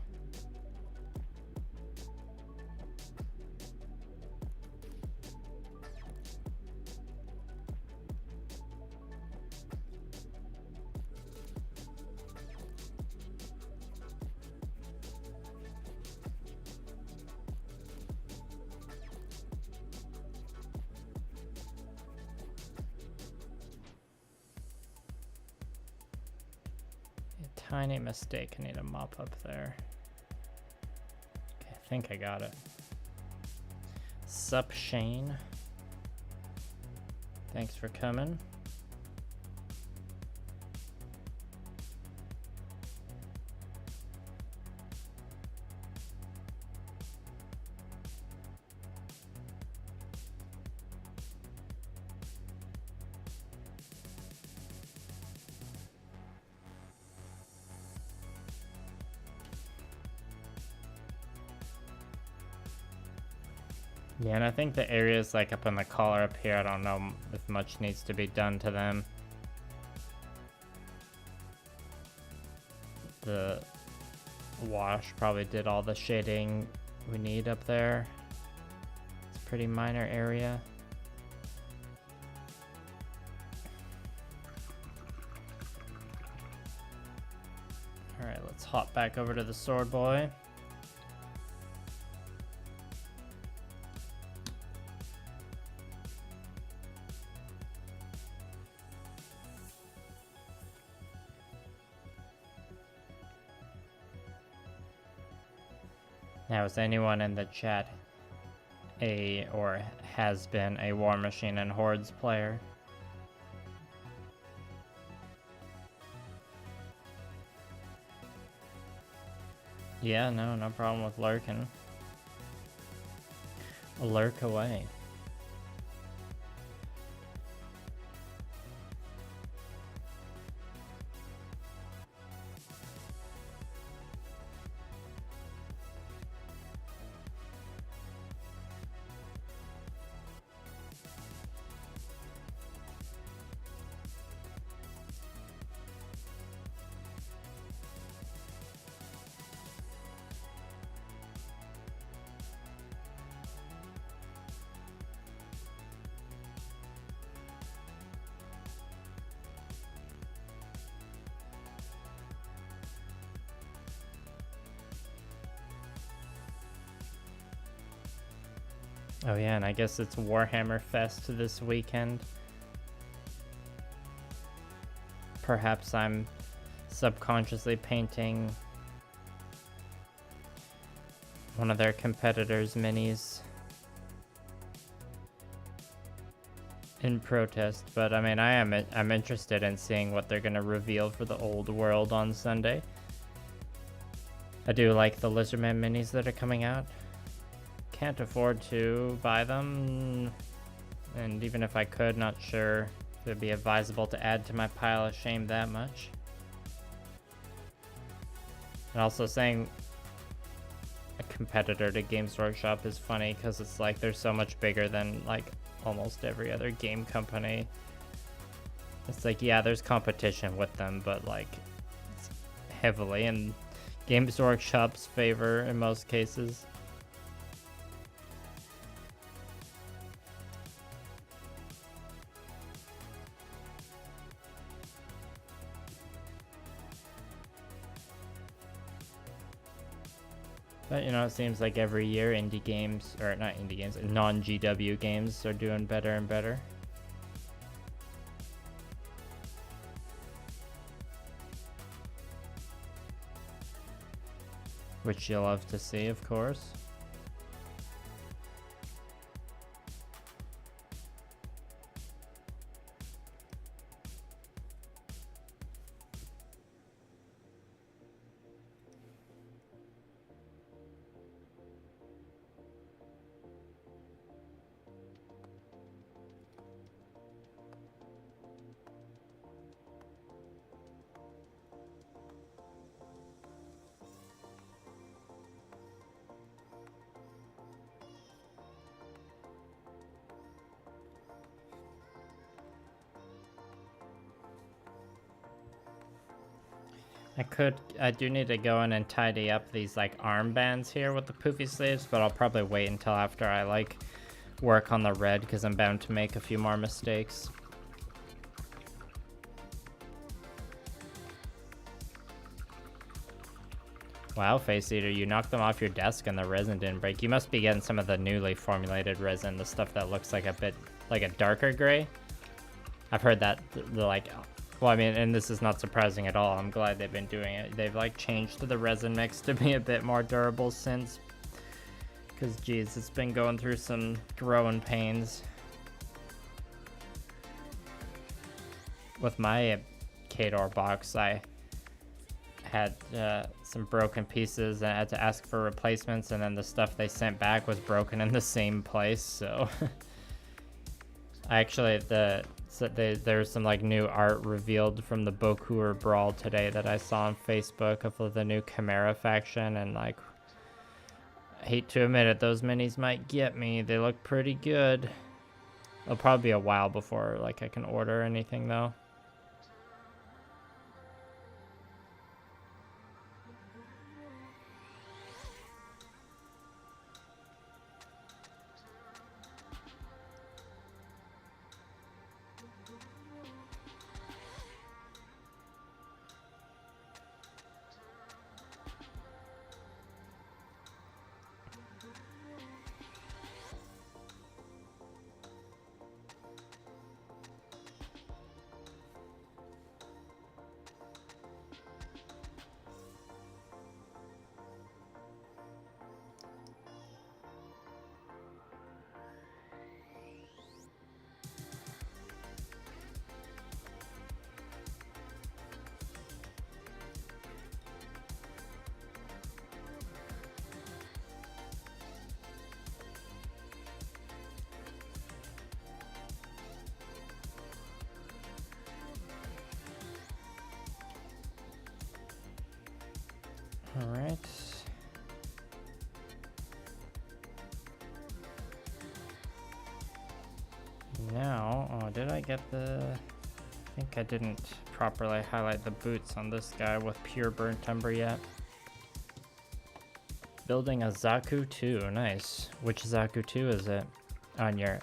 tiny mistake. I need to mop up there. Okay, I think I got it. Sup, Shane. Thanks for coming. Yeah, and I think the areas like up on the collar up here, I don't know if much needs to be done to them. The wash probably did all the shading we need up there. It's a pretty minor area. Alright, let's hop back over to the sword boy. Now, is anyone in the chat or has been a War Machine and Hordes player? Yeah, no problem with lurking. Lurk away. Oh yeah, and I guess it's Warhammer Fest this weekend. Perhaps I'm subconsciously painting one of their competitors' minis in protest, but I mean, I'm interested in seeing what they're gonna reveal for the old world on Sunday. I do like the Lizardman minis that are coming out. Can't afford to buy them, and even if I could, not sure if it'd be advisable to add to my pile of shame that much. And also saying a competitor to Games Workshop is funny because it's like they're so much bigger than like almost every other game company. It's like, yeah, there's competition with them, but like it's heavily in Games Workshop's favor in most cases. But, you know, it seems like every year indie games, or not indie games, non-GW games are doing better and better. Which you'll love to see, of course. I do need to go in and tidy up these like armbands here with the poofy sleeves, but I'll probably wait until after I like work on the red because I'm bound to make a few more mistakes. Wow, Face Eater, you knocked them off your desk and the resin didn't break. You must be getting some of the newly formulated resin, the stuff that looks like a bit like a darker gray. I've heard that the like Well, I mean, and this is not surprising at all. I'm glad they've been doing it. They've like changed the resin mix to be a bit more durable since, because geez, it's been going through some growing pains. With my Kador box, I had some broken pieces and I had to ask for replacements, and then the stuff they sent back was broken in the same place, so I actually there's some like new art revealed from the Bokur Brawl today that I saw on Facebook of the new Chimera faction, and like, I hate to admit it, those minis might get me. They look pretty good. It'll probably be a while before like I can order anything though. All right. Now, oh, did I get the... I think I didn't properly highlight the boots on this guy with pure burnt umber yet. Building a Zaku 2, nice. Which Zaku 2 is it? On your...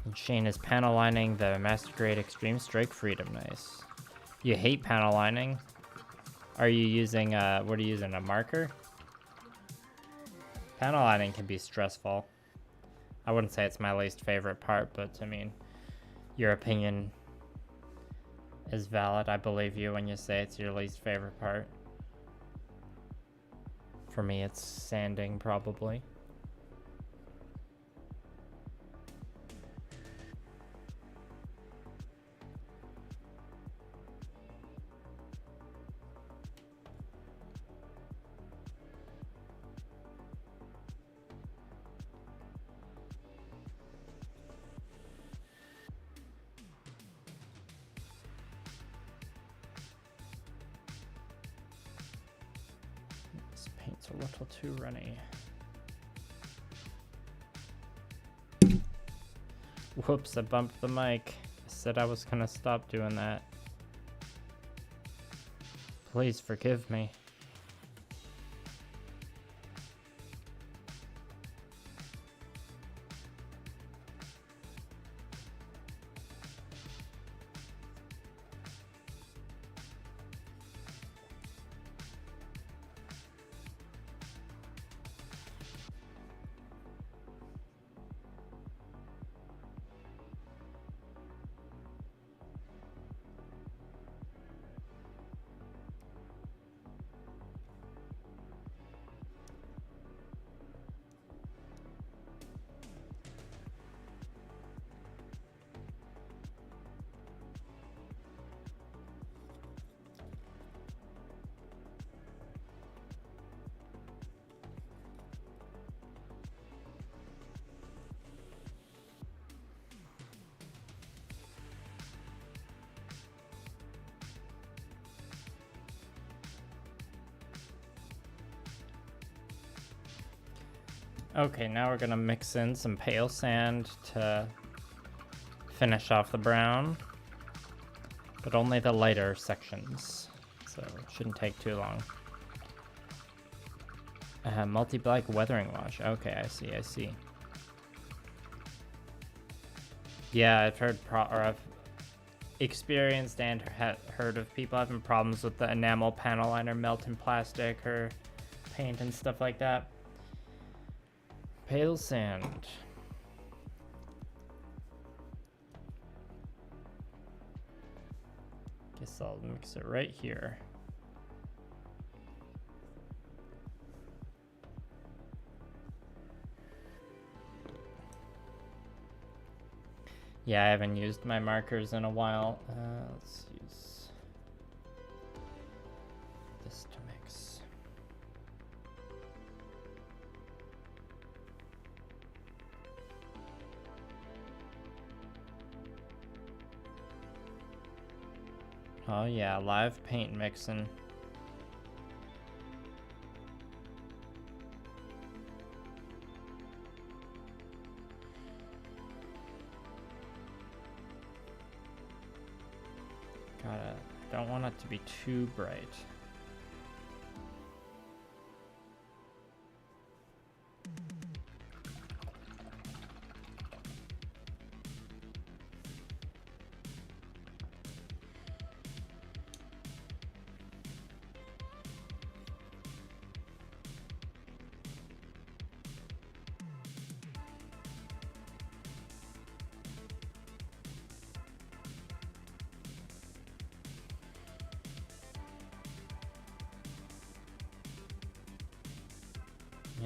And Shane is panel lining the Master Grade Extreme Strike Freedom, nice. You hate panel lining? Are you using, what are you using, a marker? Panel lining can be stressful. I wouldn't say it's my least favorite part, but I mean, your opinion is valid. I believe you when you say it's your least favorite part. For me, it's sanding, probably. It's a little too runny. Whoops, I bumped the mic. I said I was gonna stop doing that. Please forgive me. Okay, now we're gonna mix in some pale sand to finish off the brown, but only the lighter sections, so it shouldn't take too long. Multi-black weathering wash. Okay, I see. Yeah, I've heard I've experienced and heard of people having problems with the enamel panel liner melting plastic or paint and stuff like that. Pale sand. Guess I'll mix it right here. Yeah, I haven't used my markers in a while. Let's use this to mix. Oh yeah, live paint mixing. Don't want it to be too bright.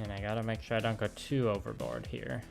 And I gotta make sure I don't go too overboard here.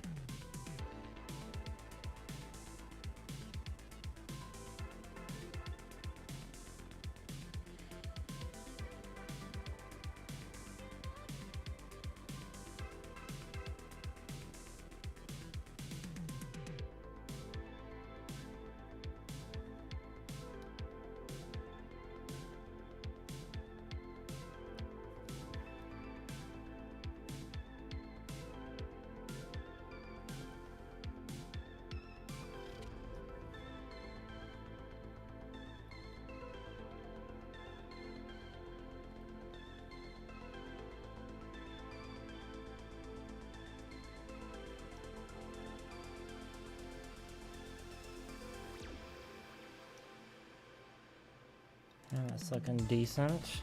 Yeah, that's looking decent.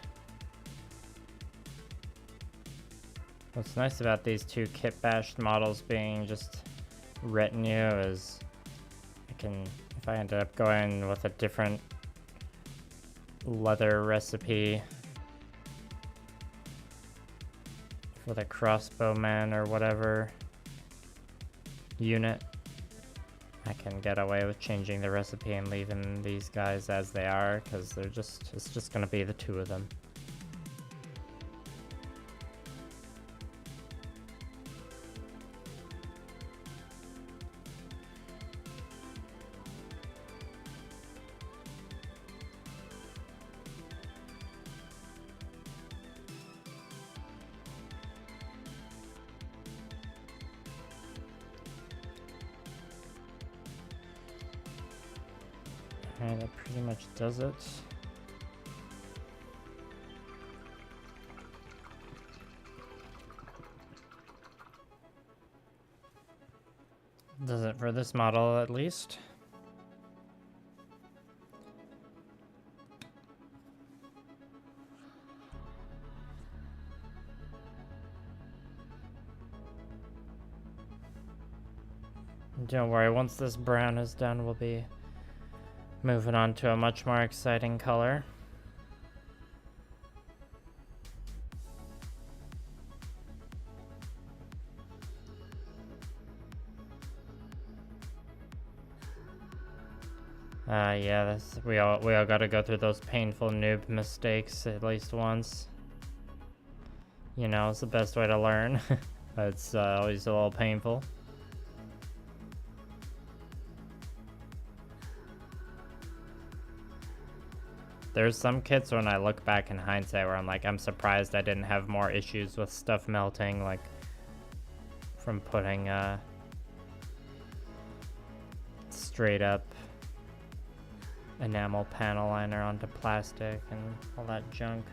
What's nice about these two Kitbash models being just retinue is if I ended up going with a different leather recipe with a crossbowman or whatever unit, I can get away with changing the recipe and leaving these guys as they are, because it's just gonna be the two of them. Alright, that pretty much does it. Does it for this model, at least. Don't worry, once this brown is done, we'll be moving on to a much more exciting color. Yeah, we all gotta go through those painful noob mistakes at least once. You know, it's the best way to learn. It's always a little painful. There's some kits when I look back in hindsight where I'm like, I'm surprised I didn't have more issues with stuff melting, like from putting straight up enamel panel liner onto plastic and all that junk.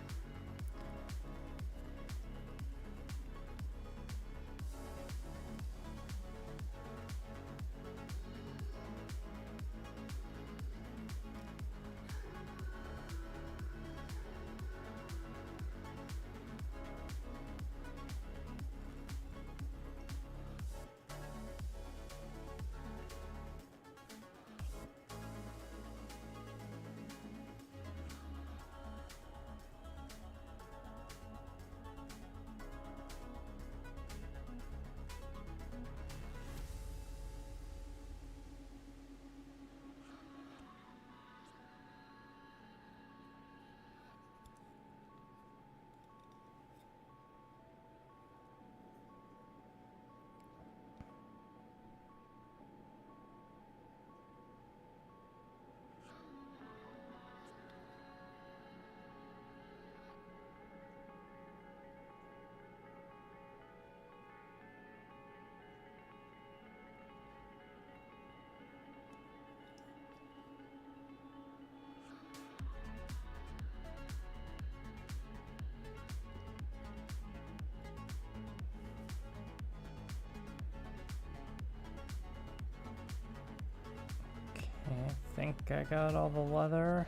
think I got all the leather.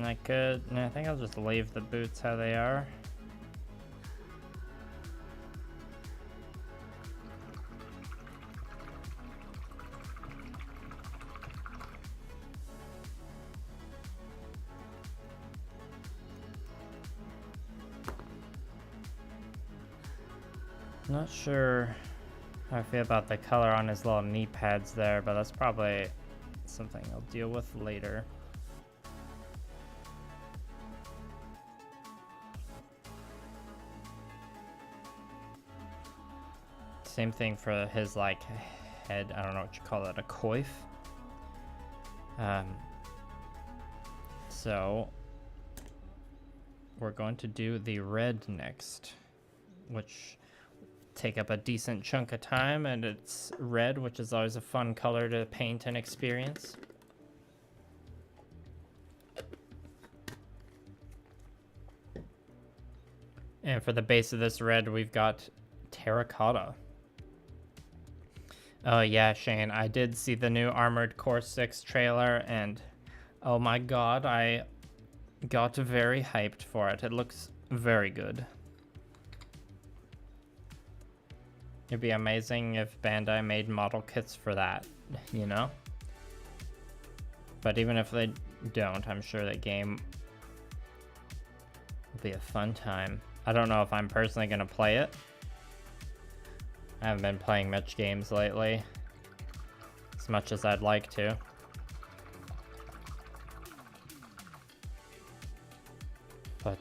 I think I'll just leave the boots how they are. Not sure how I feel about the color on his little knee pads there, but that's probably something I'll deal with later. Same thing for his like head, I don't know what you call it, a coif. So we're going to do the red next, which take up a decent chunk of time, and it's red, which is always a fun color to paint and experience. And for the base of this red, we've got terracotta. Oh yeah, Shane, I did see the new Armored Core 6 trailer, and oh my god, I got very hyped for it. It looks very good. It'd be amazing if Bandai made model kits for that, you know? But even if they don't, I'm sure that game will be a fun time. I don't know if I'm personally going to play it. I haven't been playing much games lately, as much as I'd like to. But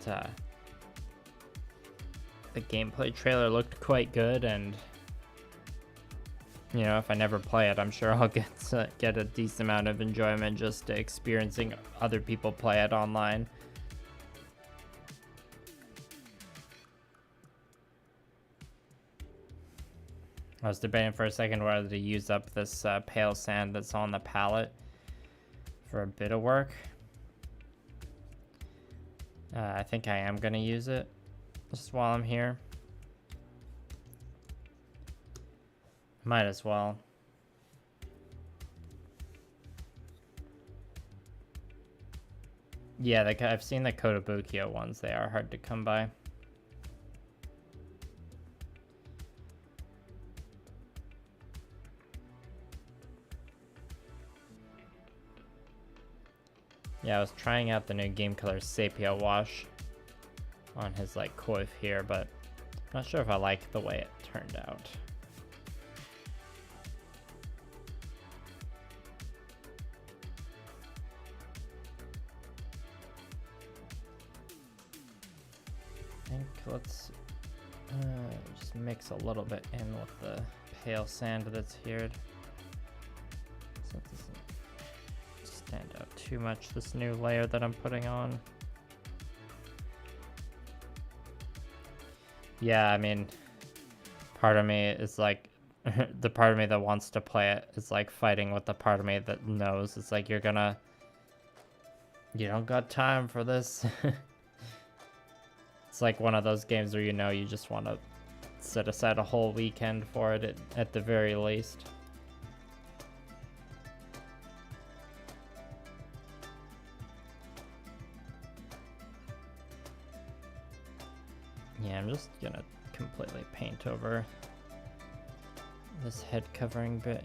the gameplay trailer looked quite good, and you know, if I never play it, I'm sure I'll get a decent amount of enjoyment just experiencing other people play it online. I was debating for a second whether to use up this pale sand that's on the palette for a bit of work. I think I am going to use it just while I'm here. Might as well. Yeah, I've seen the Kotobukiya ones. They are hard to come by. Yeah, I was trying out the new Game Color Sepia wash on his like coif here, but I'm not sure if I like the way it turned out. I think let's just mix a little bit in with the pale sand that's here. So it doesn't stand out too much, this new layer that I'm putting on. Yeah, I mean, part of me is like, the part of me that wants to play it is like fighting with the part of me that knows. It's like, you don't got time for this. It's like one of those games where you know you just want to set aside a whole weekend for it at the very least. Yeah, I'm just gonna completely paint over this head covering bit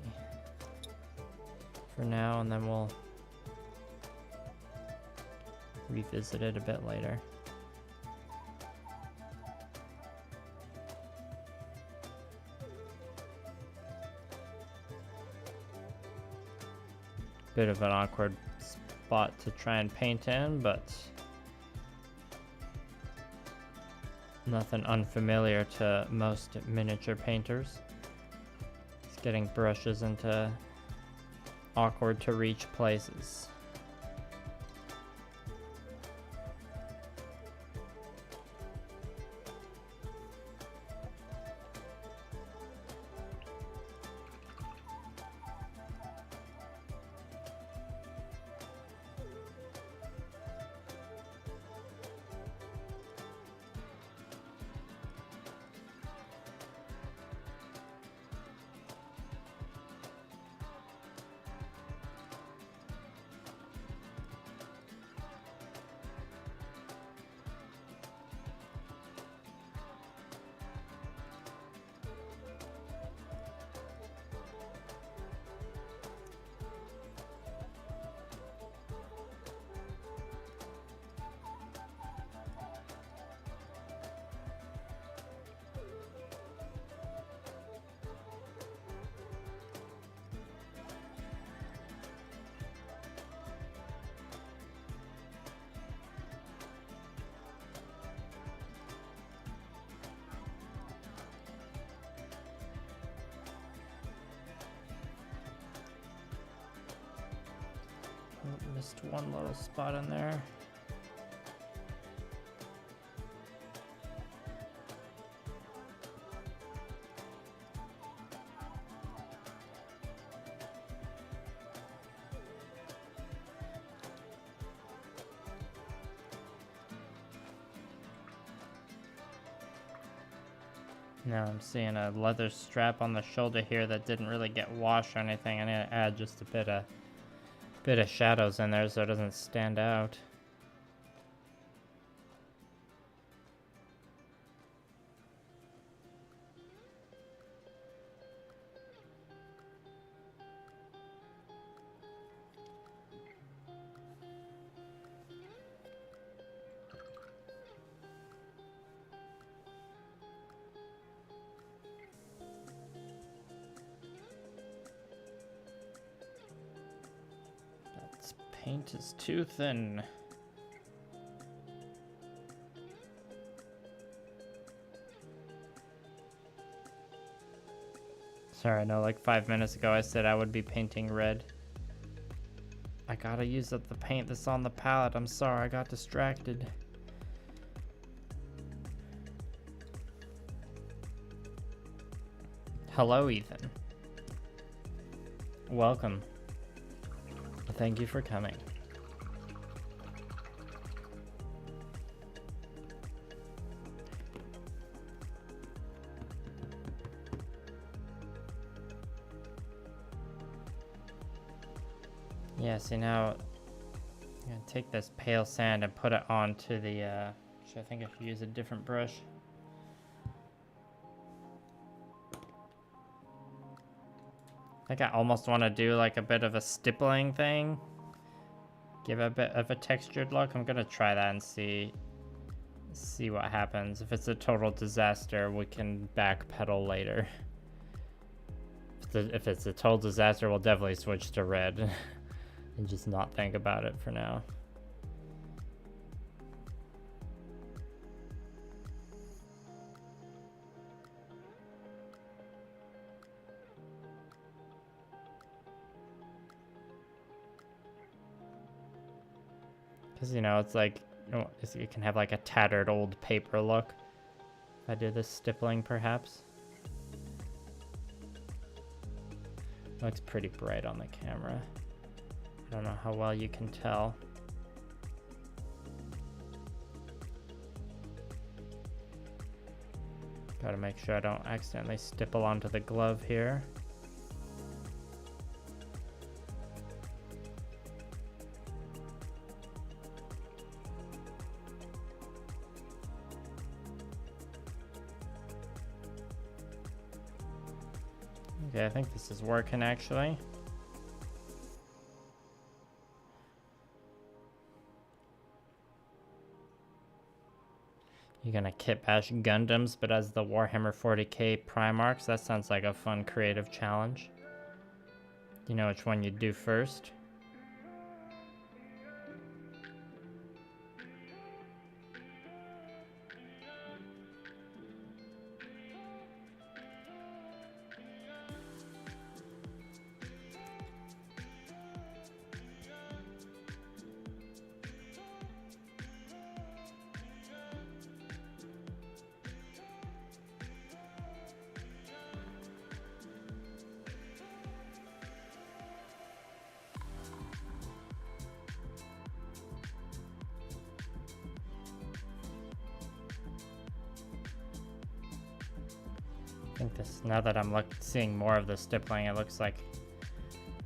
for now, and then we'll revisit it a bit later. Bit of an awkward spot to try and paint in, but nothing unfamiliar to most miniature painters. It's getting brushes into awkward to reach places. Missed one little spot in there. Now I'm seeing a leather strap on the shoulder here that didn't really get washed or anything. I need to add just a bit of shadows in there so it doesn't stand out. Paint is too thin. Sorry, I know like 5 minutes ago I said I would be painting red. I gotta use up the paint that's on the palette. I'm sorry, I got distracted. Hello, Ethan. Welcome. Thank you for coming. Yeah, see now, I'm gonna take this pale sand and put it onto the, actually I think I should use a different brush. I think I almost want to do like a bit of a stippling thing. Give it a bit of a textured look. I'm gonna try that and see what happens. If it's a total disaster, we can backpedal later. If it's a total disaster, we'll definitely switch to red and just not think about it for now. Because, you know, it's like, you know, it can have like a tattered old paper look. If I do this stippling, perhaps. Looks pretty bright on the camera. I don't know how well you can tell. Gotta make sure I don't accidentally stipple onto the glove here. Okay, I think this is working actually. You're gonna Kitbash Gundams, but as the Warhammer 40k Primarchs? That sounds like a fun creative challenge. Do you know which one you'd do first? I think this, now that I'm seeing more of the stippling, it looks like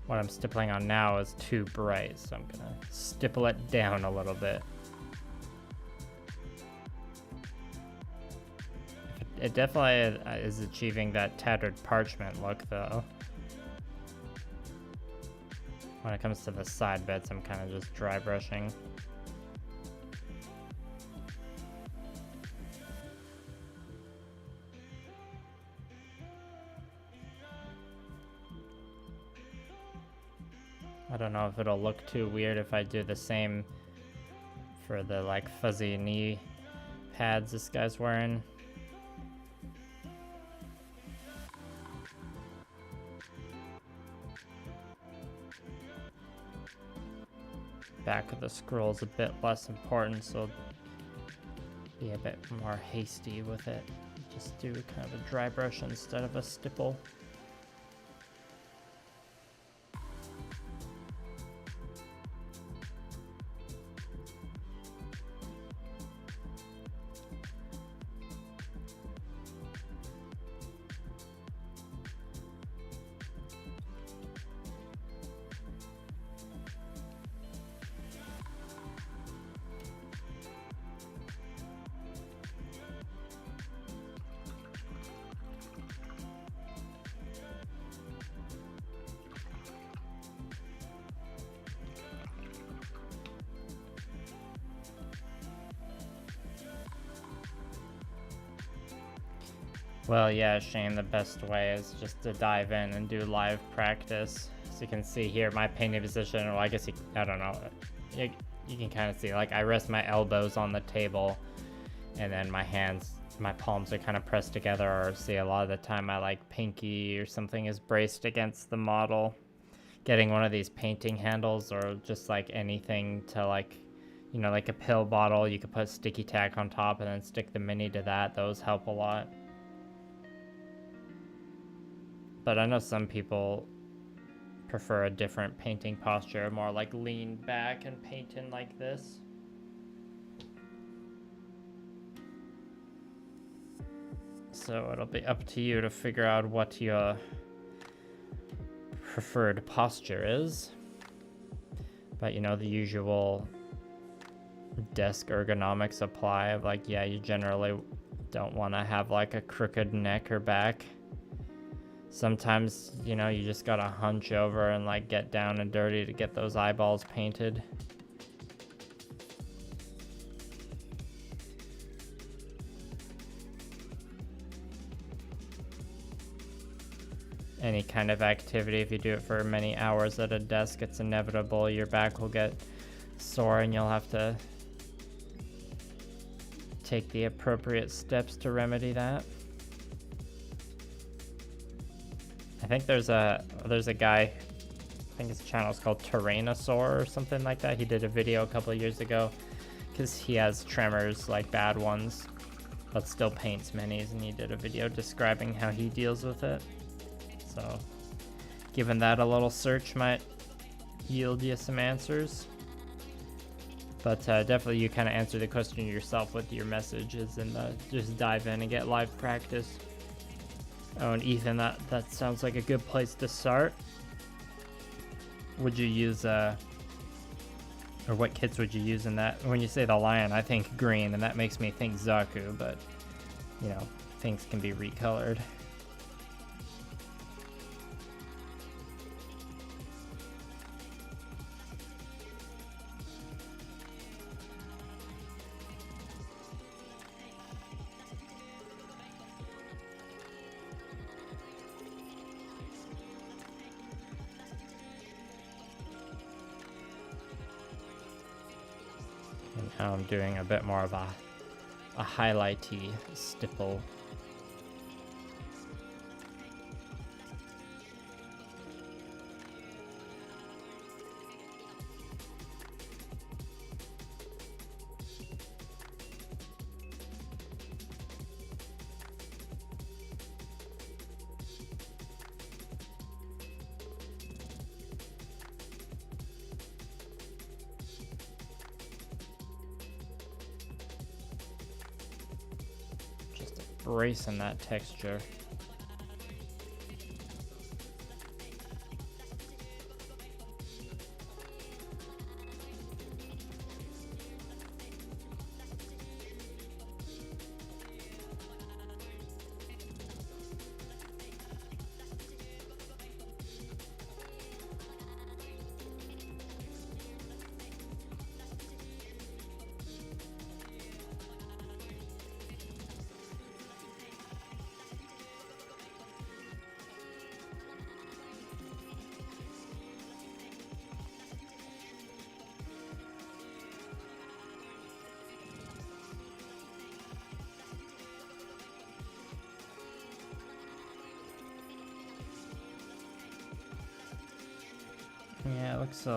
what I'm stippling on now is too bright, so I'm gonna stipple it down a little bit. It definitely is achieving that tattered parchment look though. When it comes to the side bits, I'm kind of just dry brushing. I don't know if it'll look too weird if I do the same for the like fuzzy knee pads this guy's wearing. back of the scroll is a bit less important, so be a bit more hasty with it. Just do kind of a dry brush instead of a stipple. Well, yeah, Shane, the best way is just to dive in and do live practice. So you can see here my painting position, well, I guess I don't know, you can kind of see, like, I rest my elbows on the table, and then my hands, my palms are kind of pressed together, or see a lot of the time my, like, pinky or something is braced against the model. Getting one of these painting handles, or just, like, anything to, like, you know, like a pill bottle, you could put sticky tack on top and then stick the mini to that. Those help a lot. But I know some people prefer a different painting posture, more like lean back and painting like this. So it'll be up to you to figure out what your preferred posture is. But you know, the usual desk ergonomics apply of, like, yeah, you generally don't want to have like a crooked neck or back. Sometimes, you know, you just gotta hunch over and, like, get down and dirty to get those eyeballs painted. Any kind of activity, if you do it for many hours at a desk, it's inevitable your back will get sore and you'll have to take the appropriate steps to remedy that. I think there's a guy, I think his channel is called Tyrannosaur or something like that. He did a video a couple of years ago because he has tremors, like bad ones, but still paints minis, and he did a video describing how he deals with it. So giving that a little search might yield you some answers. But definitely you kind of answer the question yourself with your messages, and just dive in and get live practice. Oh, and Ethan, that sounds like a good place to start. Would you use, or what kits would you use in that? When you say the lion, I think green, and that makes me think Zaku, but, you know, things can be recolored. Now I'm doing a bit more of a highlighty stipple. Bracing that texture. Yeah, it looks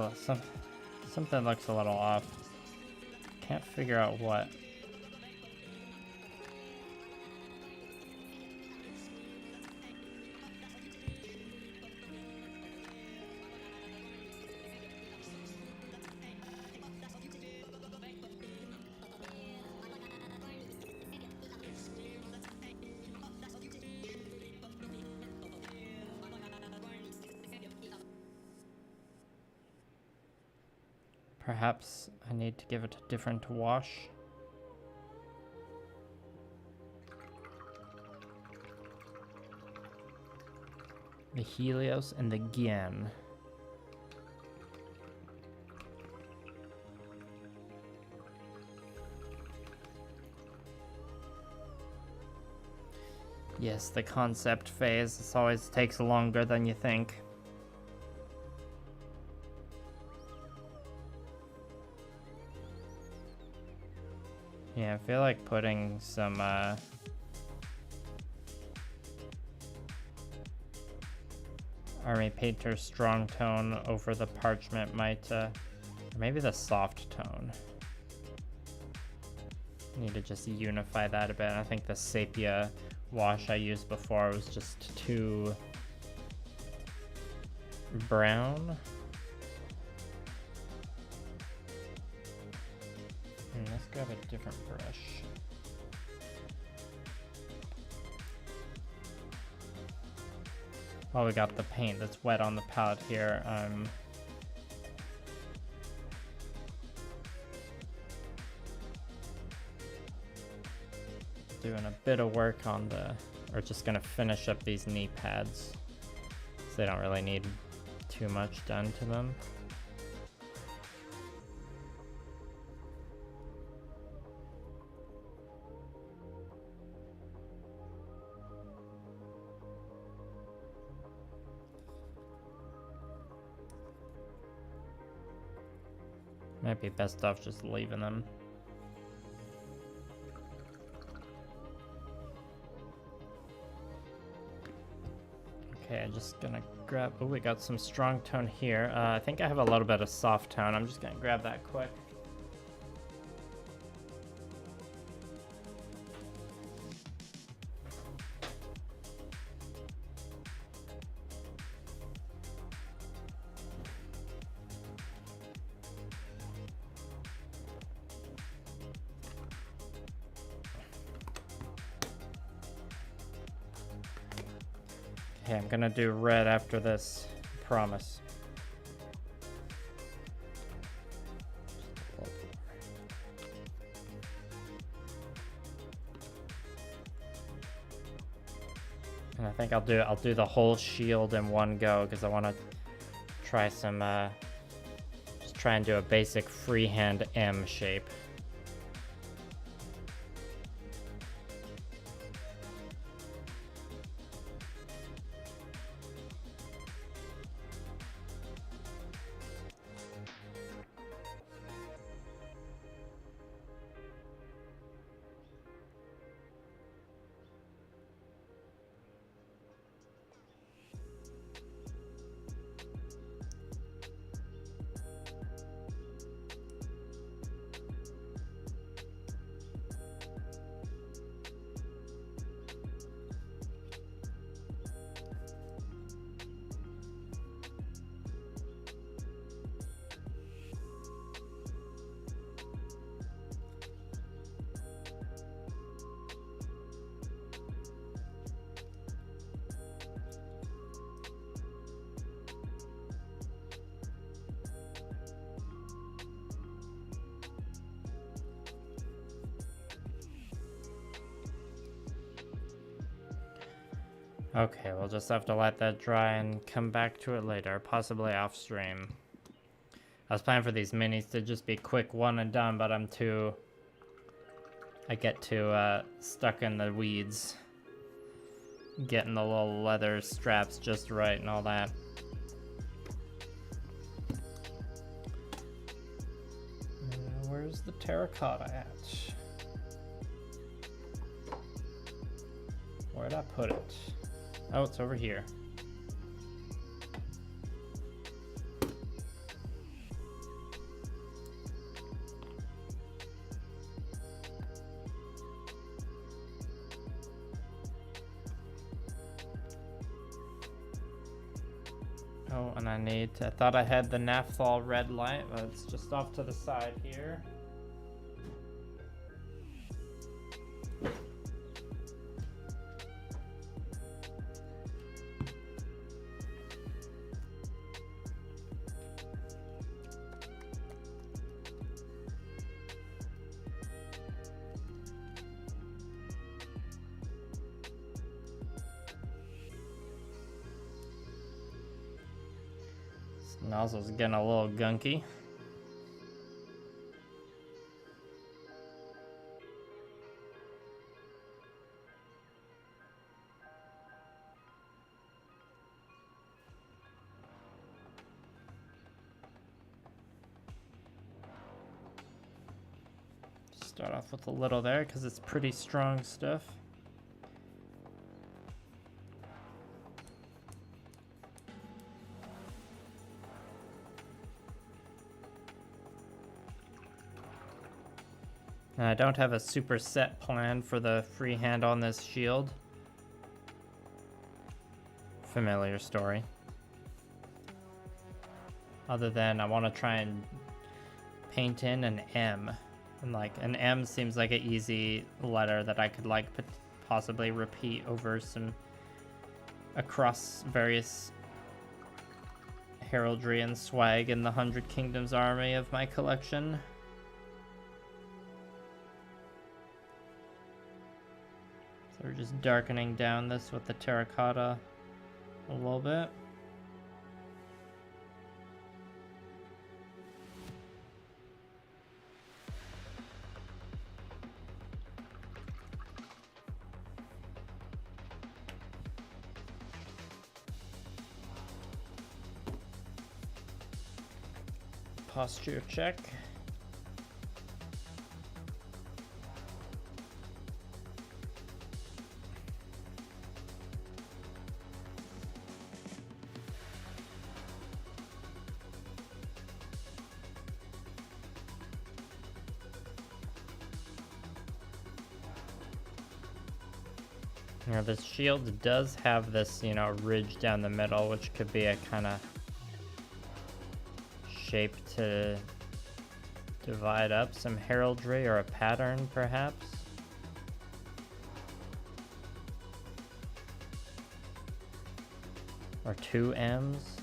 Something looks a little off. Can't figure out what. Perhaps I need to give it a different wash. The Helios and the Gien. Yes, the concept phase. This always takes longer than you think. Yeah, I feel like putting some Army Painter strong tone over the parchment might, or maybe the soft tone. Need to just unify that a bit. I think the sepia wash I used before was just too brown. Let's grab a different brush. While we got the paint that's wet on the palette here, doing a bit of work on the, or just gonna finish up these knee pads. So they don't really need too much done to them. Might be best off just leaving them. Okay, I'm just gonna grab, oh, we got some strong tone here. I think I have a little bit of soft tone. I'm just gonna grab that quick. Okay, I'm gonna do red after this, promise. And I think I'll do the whole shield in one go because I want to try some just try and do a basic freehand M shape. Okay, we'll just have to let that dry and come back to it later, possibly off stream. I was planning for these minis to just be quick one and done, but I get too stuck in the weeds. Getting the little leather straps just right and all that. Where's the terracotta at? Where'd I put it? Oh, it's over here. Oh, and I thought I had the Naphthol red light, but it's just off to the side here. Nozzle's getting a little gunky. Start off with a little there because it's pretty strong stuff. And I don't have a super set plan for the freehand on this shield. Familiar story. Other than I want to try and paint in an M. And like an M seems like an easy letter that I could like possibly repeat over across various heraldry and swag in the 100 Kingdoms army of my collection. So we're just darkening down this with the terracotta a little bit. Posture check. Now this shield does have this, you know, ridge down the middle, which could be a kind of shape to divide up some heraldry or a pattern, perhaps. Or 2 M's.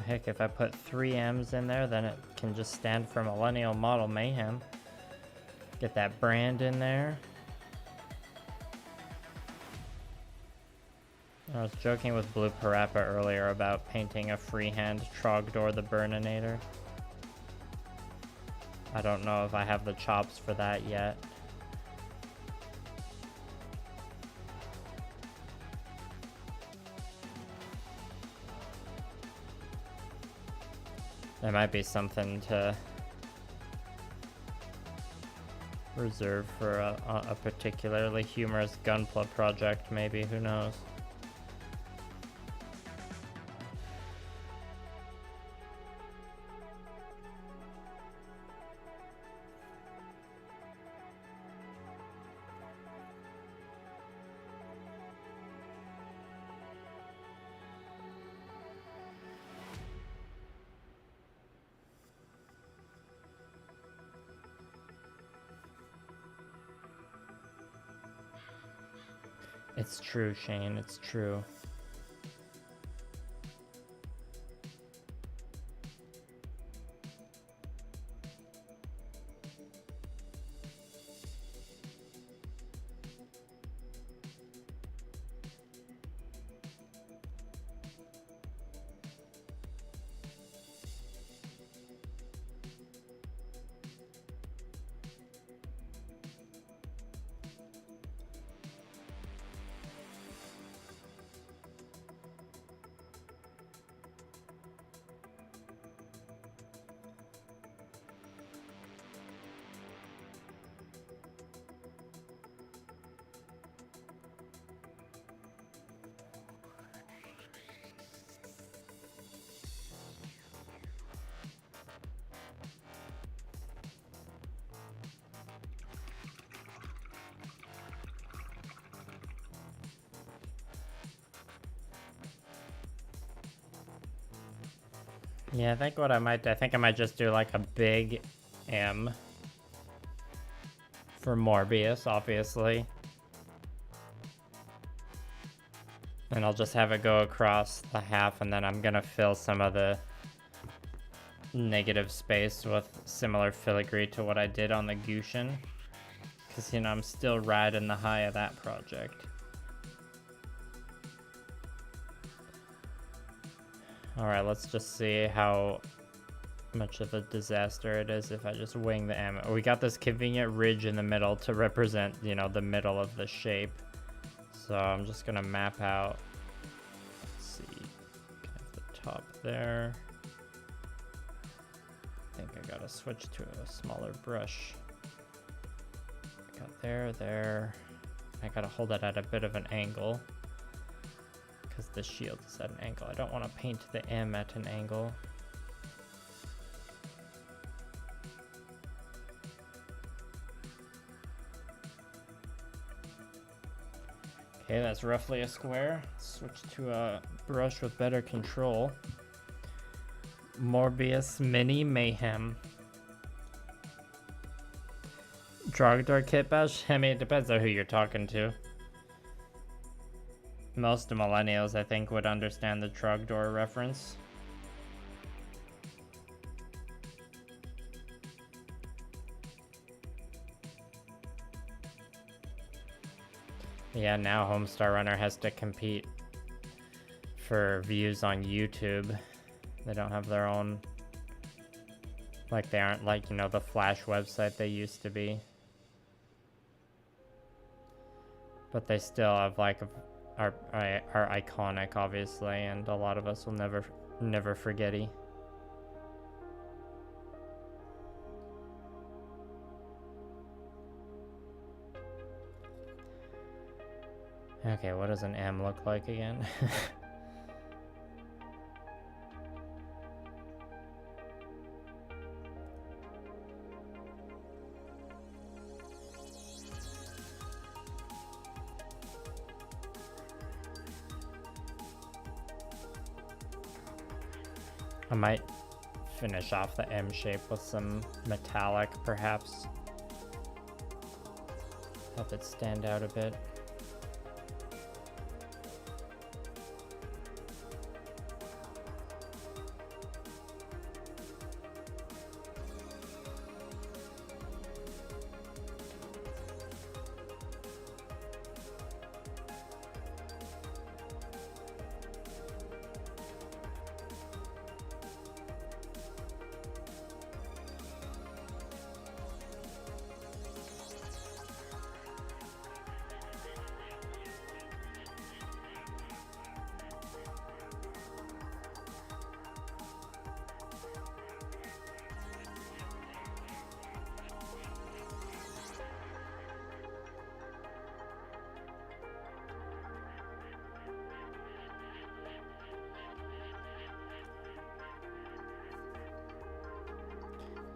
Heck, if I put 3 M's in there, then it can just stand for Millennial Model Mayhem. Get that brand in there. I was joking with Blue Parappa earlier about painting a freehand Trogdor the Burninator. I don't know if I have the chops for that yet. There might be something to reserve for a particularly humorous Gunpla project, maybe, who knows. It's true, Shane, it's true. Yeah, I think what I might do, I think I might just do like a big M for Morbius, obviously. And I'll just have it go across the half, and then I'm gonna fill some of the negative space with similar filigree to what I did on the Gushin. Because, you know, I'm still riding the high of that project. Alright, let's just see how much of a disaster it is if I just wing the M. We got this convenient ridge in the middle to represent, you know, the middle of the shape. So I'm just gonna map out, let's see, at the top there. I think I gotta switch to a smaller brush. Got there. I gotta hold it at a bit of an angle because the shield is at an angle. I don't want to paint the M at an angle. Okay, that's roughly a square. Switch to a brush with better control. Morbius Mini Mayhem. Trogdor Kitbash? I mean, it depends on who you're talking to. Most millennials, I think, would understand the Trogdor reference. Yeah, now Homestar Runner has to compete for views on YouTube. They don't have their own, like they aren't like, you know, the Flash website they used to be. But they still have like, are iconic, obviously, and a lot of us will never forget-y. Okay, what does an M look like again? I might finish off the M shape with some metallic, perhaps. Have it stand out a bit.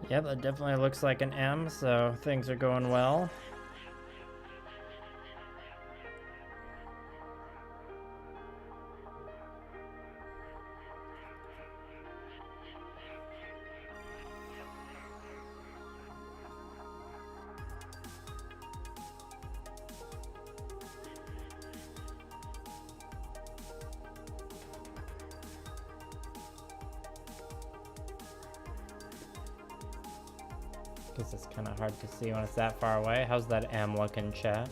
Yep, that definitely looks like an M, so things are going well. Because it's kind of hard to see when it's that far away. How's that M looking, chat?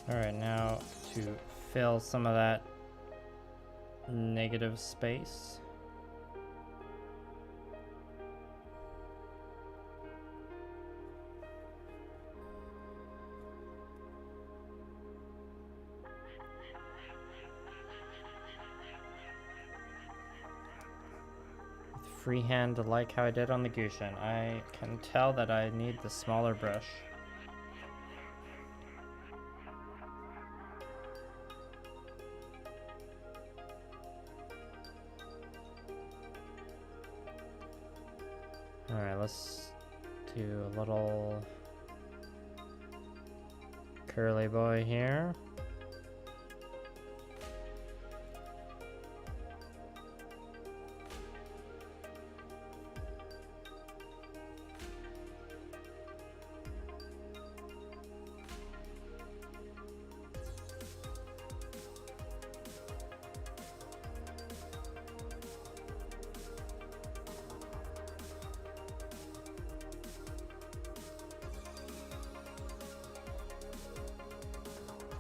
Alright, now to fill some of that negative space. With freehand like how I did on the Gushin. I can tell that I need the smaller brush. Alright, let's do a little curly boy here.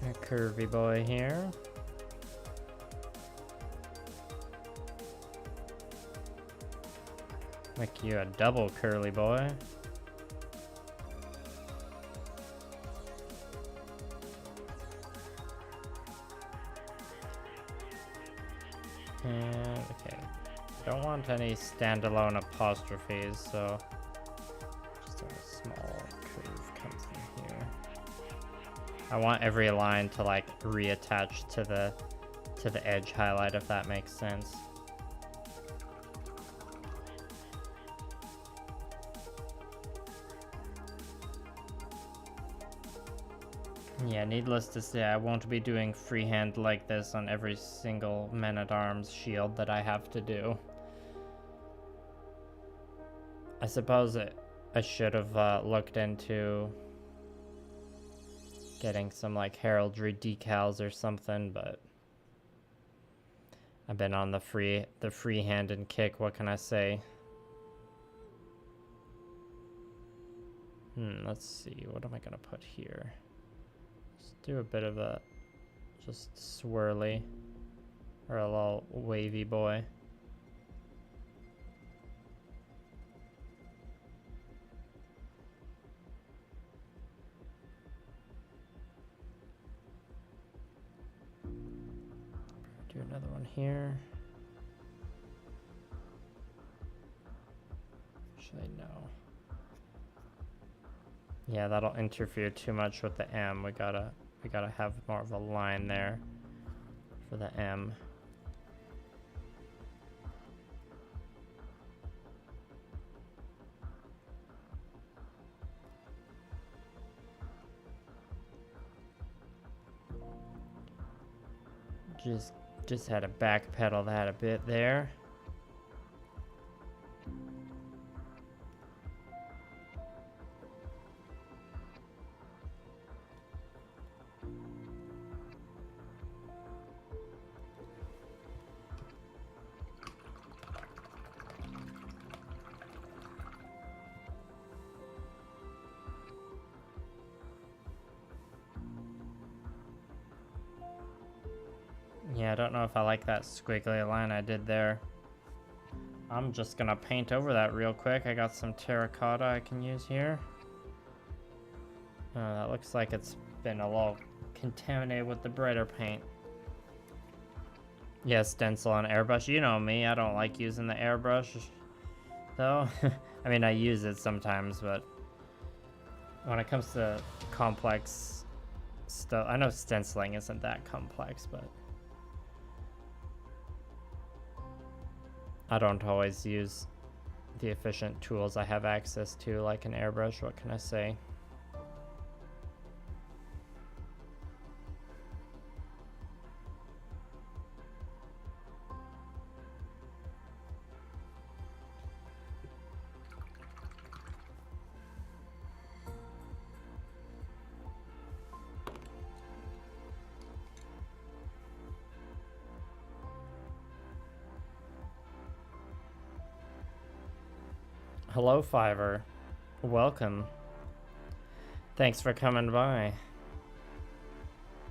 A curvy boy here. Make you a double curly boy. And okay, don't want any standalone apostrophes, so just a small curve comes in here. I want every line to like reattach to the edge highlight, if that makes sense. Yeah, needless to say, I won't be doing freehand like this on every single men-at-arms shield that I have to do. I suppose I should have looked into getting some like heraldry decals or something, but I've been on the freehand and kick. What can I say? Let's see. What am I gonna put here? Let's do a bit of a just swirly or a little wavy boy. Do another one here. Actually, no. Yeah, that'll interfere too much with the M. We gotta have more of a line there for the M. Just had to backpedal that a bit there. Yeah, I don't know if I like that squiggly line I did there. I'm just gonna paint over that real quick. I got some terracotta I can use here. That looks like it's been a little contaminated with the brighter paint. Yeah, stencil and airbrush. You know me, I don't like using the airbrush, though. I mean, I use it sometimes, but when it comes to complex stuff, I know stenciling isn't that complex, but I don't always use the efficient tools I have access to, like an airbrush. What can I say? Hello, Fiverr. Welcome. Thanks for coming by.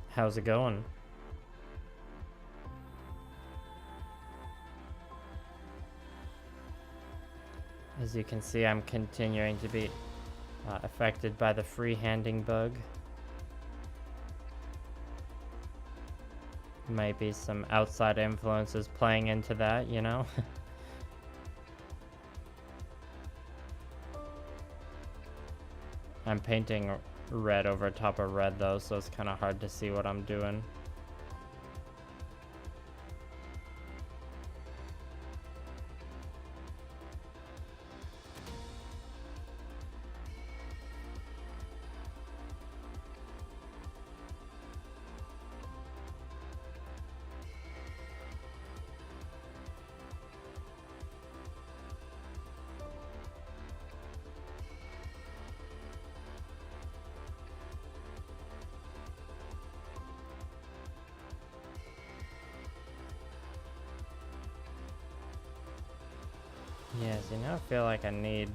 How's it going? As you can see, I'm continuing to be affected by the freehanding bug. Might be some outside influences playing into that, you know? I'm painting red over top of red though, so it's kind of hard to see what I'm doing. Yes, you know, I feel like I need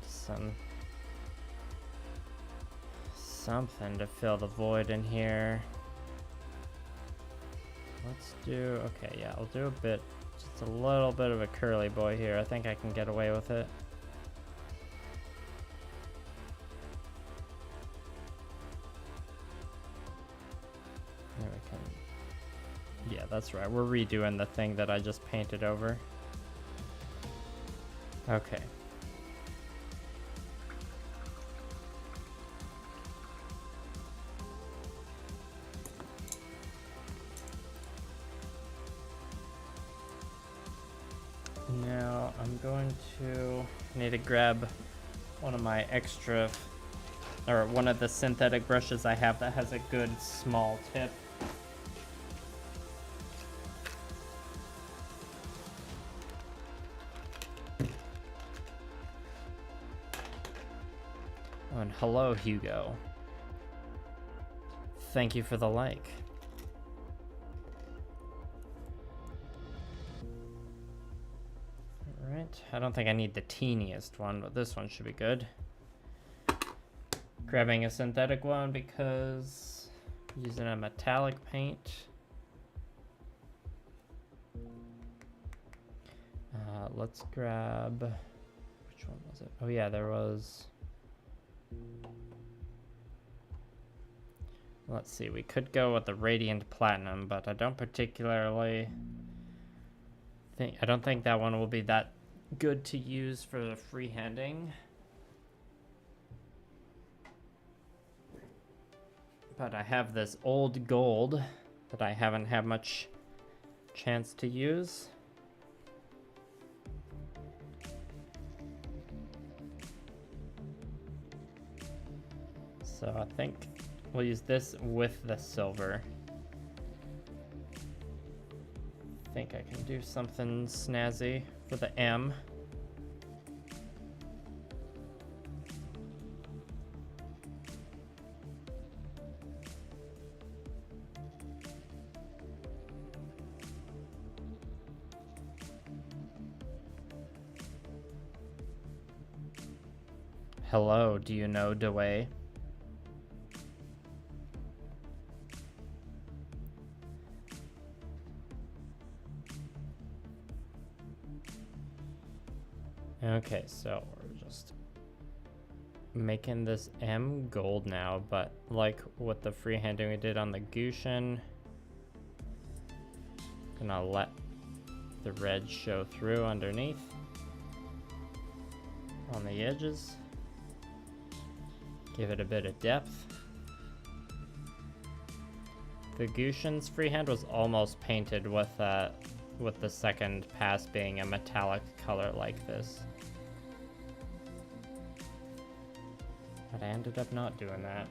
something to fill the void in here. Let's do, okay, yeah, I'll do a bit, just a little bit of a curly boy here. I think I can get away with it. There we can, yeah, that's right. We're redoing the thing that I just painted over. Okay. Now I'm going to need to grab one of my extra, or one of the synthetic brushes I have that has a good small tip. And hello, Hugo. Thank you for the like. Alright, I don't think I need the teeniest one, but this one should be good. Grabbing a synthetic one because I'm using a metallic paint. Let's grab, which one was it? Oh yeah, there was, let's see, we could go with the Radiant Platinum, but I don't particularly think, I don't think that one will be that good to use for the freehanding. But I have this old gold that I haven't had much chance to use. So I think we'll use this with the silver. I think I can do something snazzy for the M. Hello, do you know Dewey? Okay, so we're just making this M gold now, but like with the freehanding we did on the Gushin, gonna let the red show through underneath on the edges. Give it a bit of depth. The Gushin's freehand was almost painted with the second pass being a metallic color like this. But I ended up not doing that.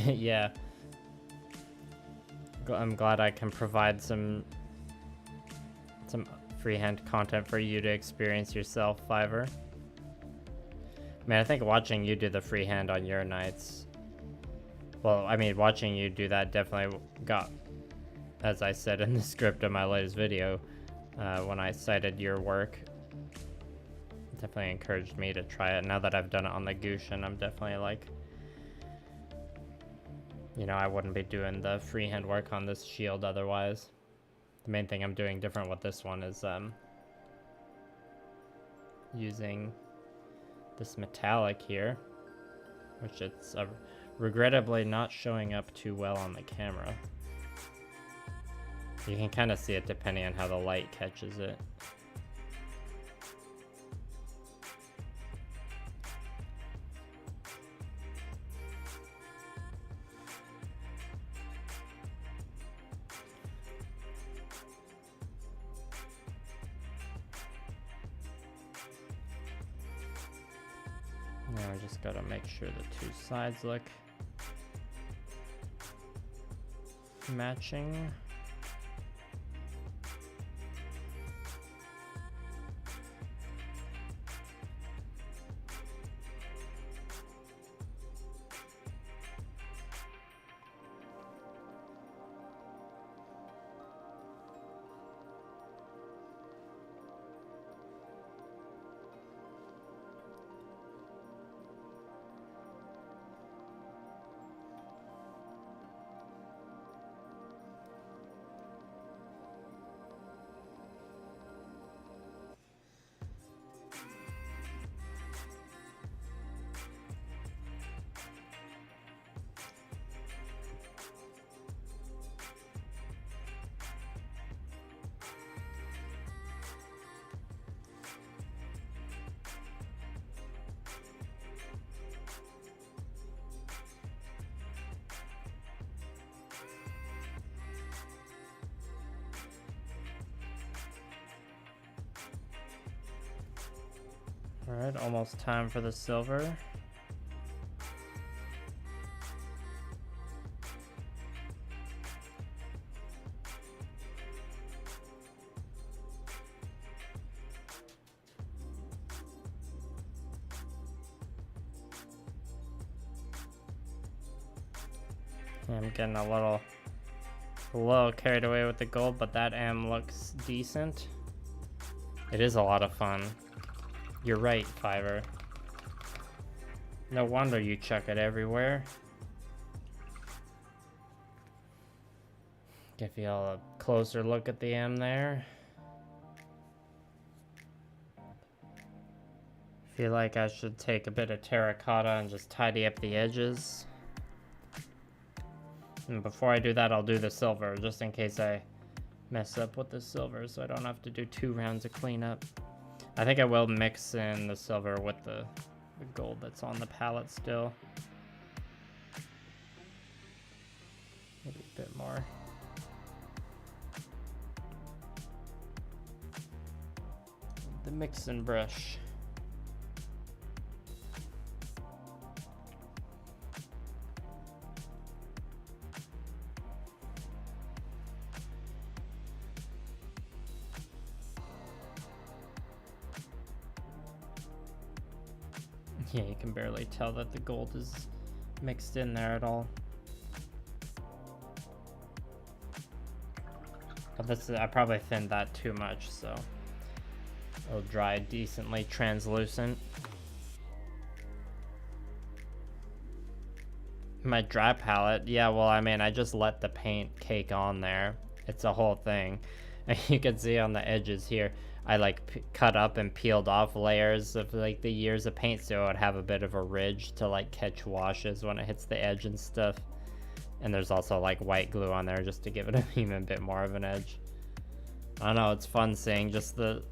Yeah. I'm glad I can provide some freehand content for you to experience yourself, Fiverr. Man, I think watching you do the freehand on your nights, well, I mean, watching you do that definitely got, as I said in the script of my latest video, when I cited your work, definitely encouraged me to try it. Now that I've done it on the Gushin, I'm definitely like, you know, I wouldn't be doing the freehand work on this shield otherwise. The main thing I'm doing different with this one is using this metallic here, which it's regrettably not showing up too well on the camera. You can kind of see it depending on how the light catches it. Now I just gotta make sure the two sides look matching. Alright, almost time for the silver. I'm getting a little carried away with the gold, but that M looks decent. It is a lot of fun. You're right, Fiverr. No wonder you chuck it everywhere. Give you all a closer look at the M there. Feel like I should take a bit of terracotta and just tidy up the edges. And before I do that, I'll do the silver, just in case I mess up with the silver, so I don't have to do 2 rounds of cleanup. I think I will mix in the silver with the gold that's on the palette still. Maybe a bit more. The mixing brush. Yeah, you can barely tell that the gold is mixed in there at all. But this is, I probably thinned that too much, so it'll dry decently translucent. My dry palette, yeah, well, I mean, I just let the paint cake on there. It's a whole thing. And you can see on the edges here, I like cut up and peeled off layers of like the years of paint, so it would have a bit of a ridge to like catch washes when it hits the edge and stuff. And there's also like white glue on there just to give it an even bit more of an edge. I don't know, it's fun seeing just the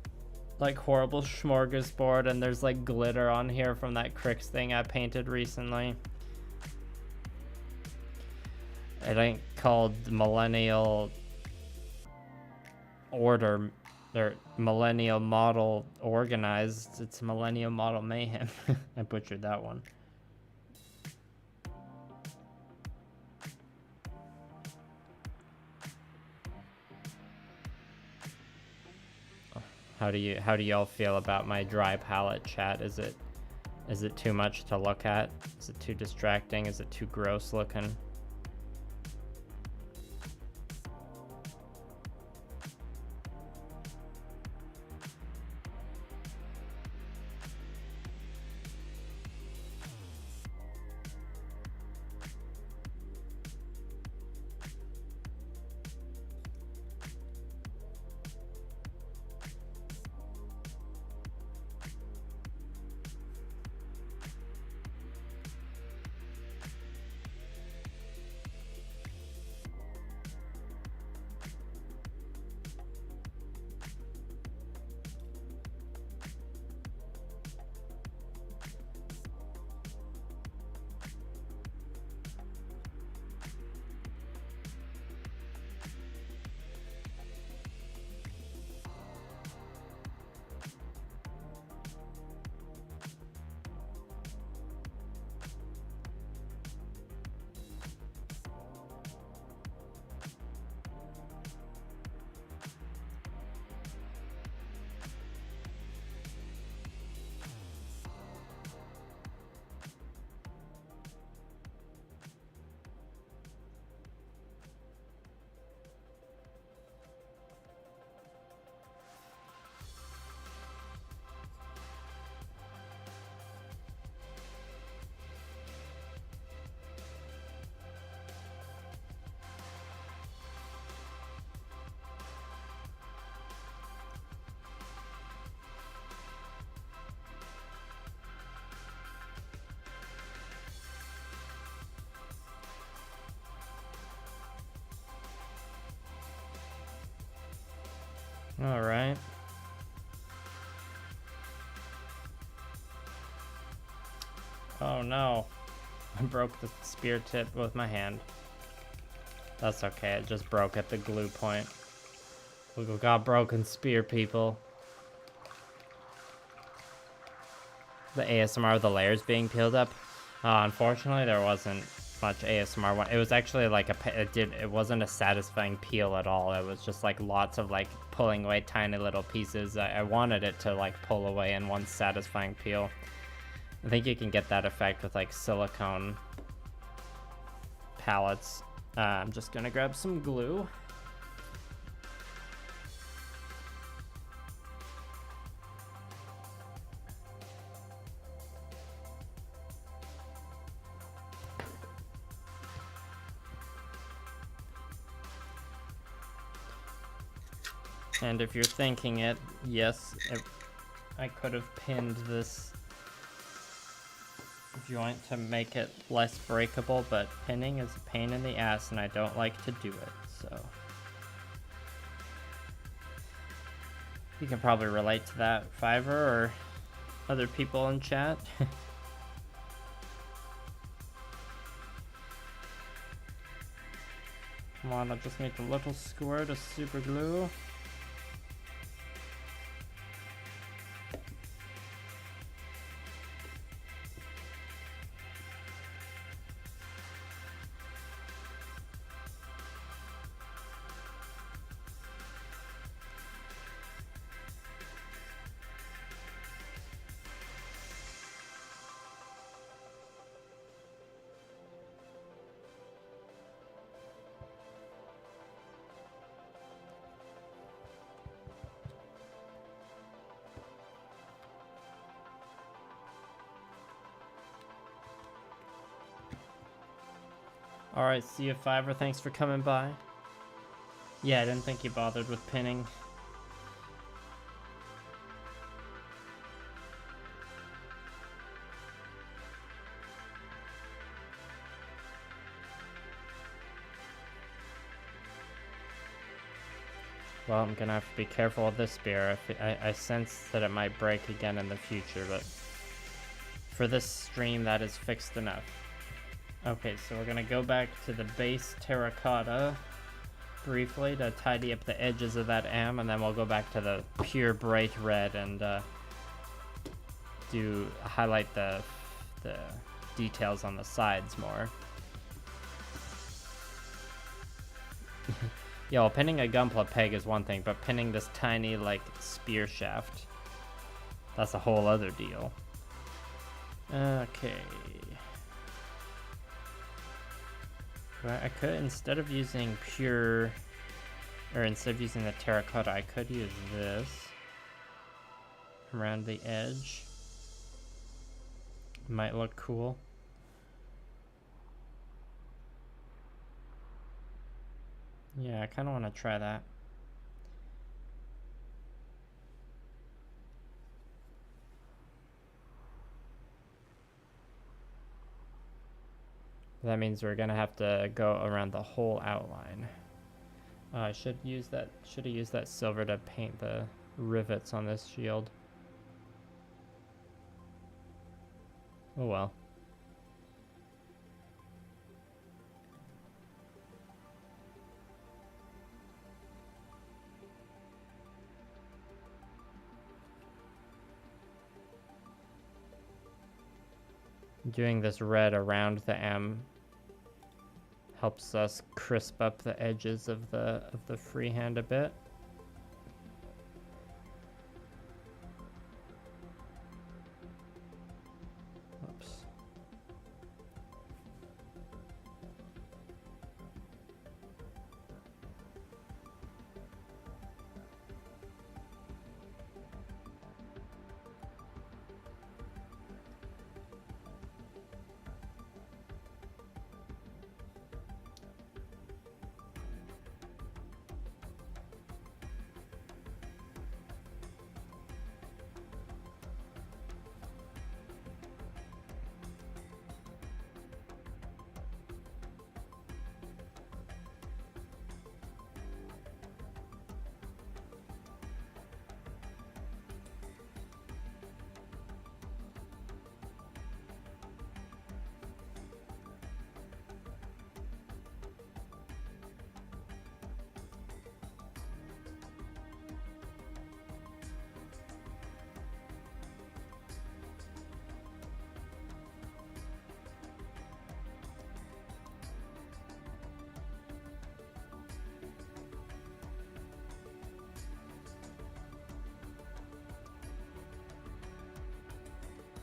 like horrible smorgasbord, and there's like glitter on here from that Crix thing I painted recently. It ain't called Millennial Order or Millennial Model Organized, it's Millennial Model Mayhem. I butchered that one. How do y'all feel about my dry palette, chat? Is it too much to look at? Is it too distracting? Is it too gross looking? All right. Oh no, I broke the spear tip with my hand. That's okay, it just broke at the glue point. We got broken spear, people. The ASMR of the layers being peeled up. Unfortunately, there wasn't much ASMR one. It was actually like it wasn't a satisfying peel at all. It was just like lots of like pulling away tiny little pieces. I wanted it to like pull away in one satisfying peel. I think you can get that effect with like silicone palettes. I'm just gonna grab some glue. And if you're thinking it, yes, I could have pinned this joint to make it less breakable, but pinning is a pain in the ass and I don't like to do it, so. You can probably relate to that, Fiverr, or other people in chat. Come on, I just need a little squirt of super glue. Alright, see you, Fiverr. Thanks for coming by. Yeah, I didn't think you bothered with pinning. Well, I'm gonna have to be careful with this spear. I sense that it might break again in the future, but for this stream, that is fixed enough. Okay, so we're gonna go back to the base terracotta briefly to tidy up the edges of that M, and then we'll go back to the pure bright red and highlight the details on the sides more. Yo, pinning a gunpla peg is one thing, but pinning this tiny, like, spear shaft, that's a whole other deal. Okay. Well, I could, instead of using pure, or instead of using the terracotta, I could use this around the edge. Might look cool. Yeah, I kind of want to try that. That means we're gonna have to go around the whole outline. I should have used that silver to paint the rivets on this shield. Oh well. Doing this red around the M helps us crisp up the edges of the freehand a bit. Oops.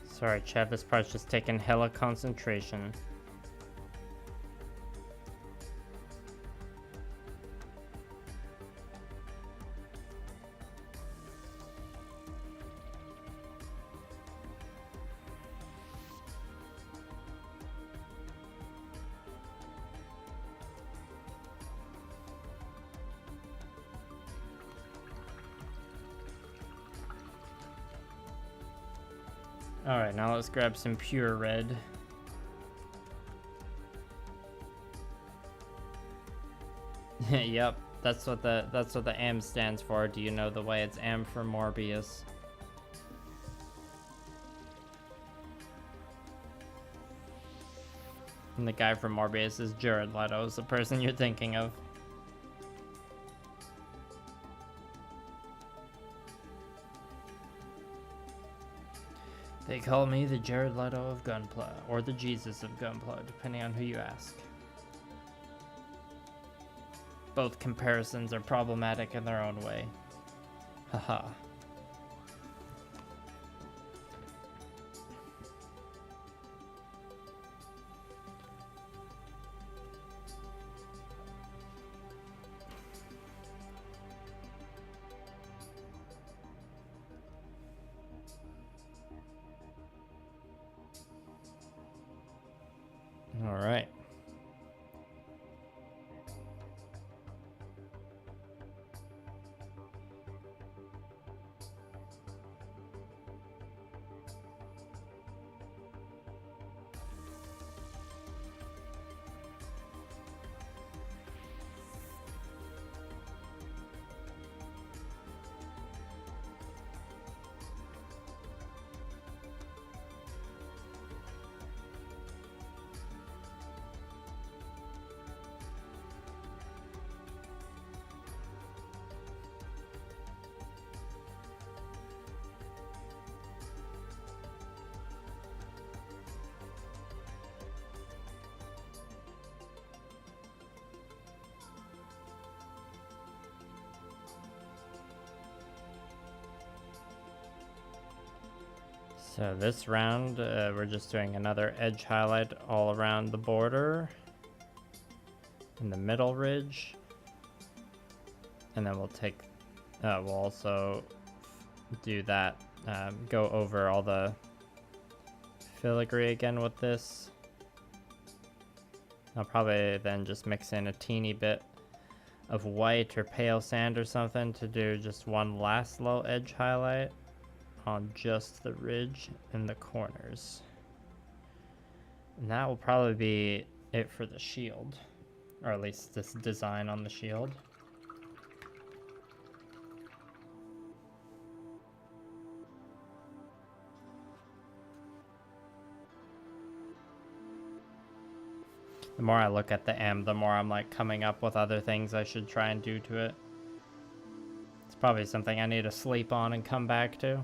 Sorry, Chad, this part's just taking hella concentration. Alright, now let's grab some pure red. Yep, that's what the M stands for. Do you know the way it's M for Morbius? And the guy from Morbius is Jared Leto, is the person you're thinking of. They call me the Jared Leto of Gunpla, or the Jesus of Gunpla, depending on who you ask. Both comparisons are problematic in their own way. Haha. All right. So this round, we're just doing another edge highlight all around the border in the middle ridge, and then we'll take, we'll also do that, go over all the filigree again with this. I'll probably then just mix in a teeny bit of white or pale sand or something to do just one last low edge highlight on just the ridge and the corners. And that will probably be it for the shield, or at least this design on the shield. The more I look at the M, the more I'm like coming up with other things I should try and do to it. It's probably something I need to sleep on and come back to.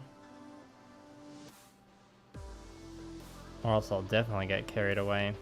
Or else I'll definitely get carried away.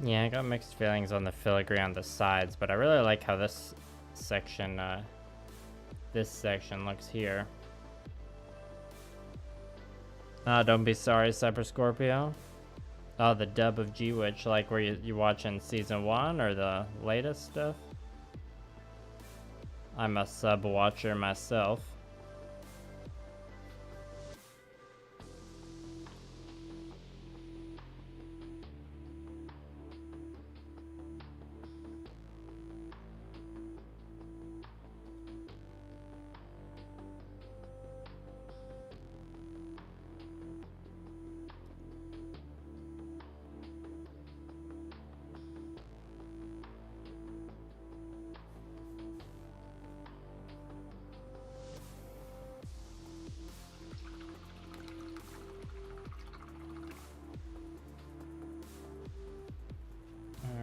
Yeah, I got mixed feelings on the filigree on the sides, but I really like how this section looks here. Ah, don't be sorry, Cyber Scorpio. Oh, the dub of G-Witch, like where you watching season 1 or the latest stuff? I'm a sub watcher myself.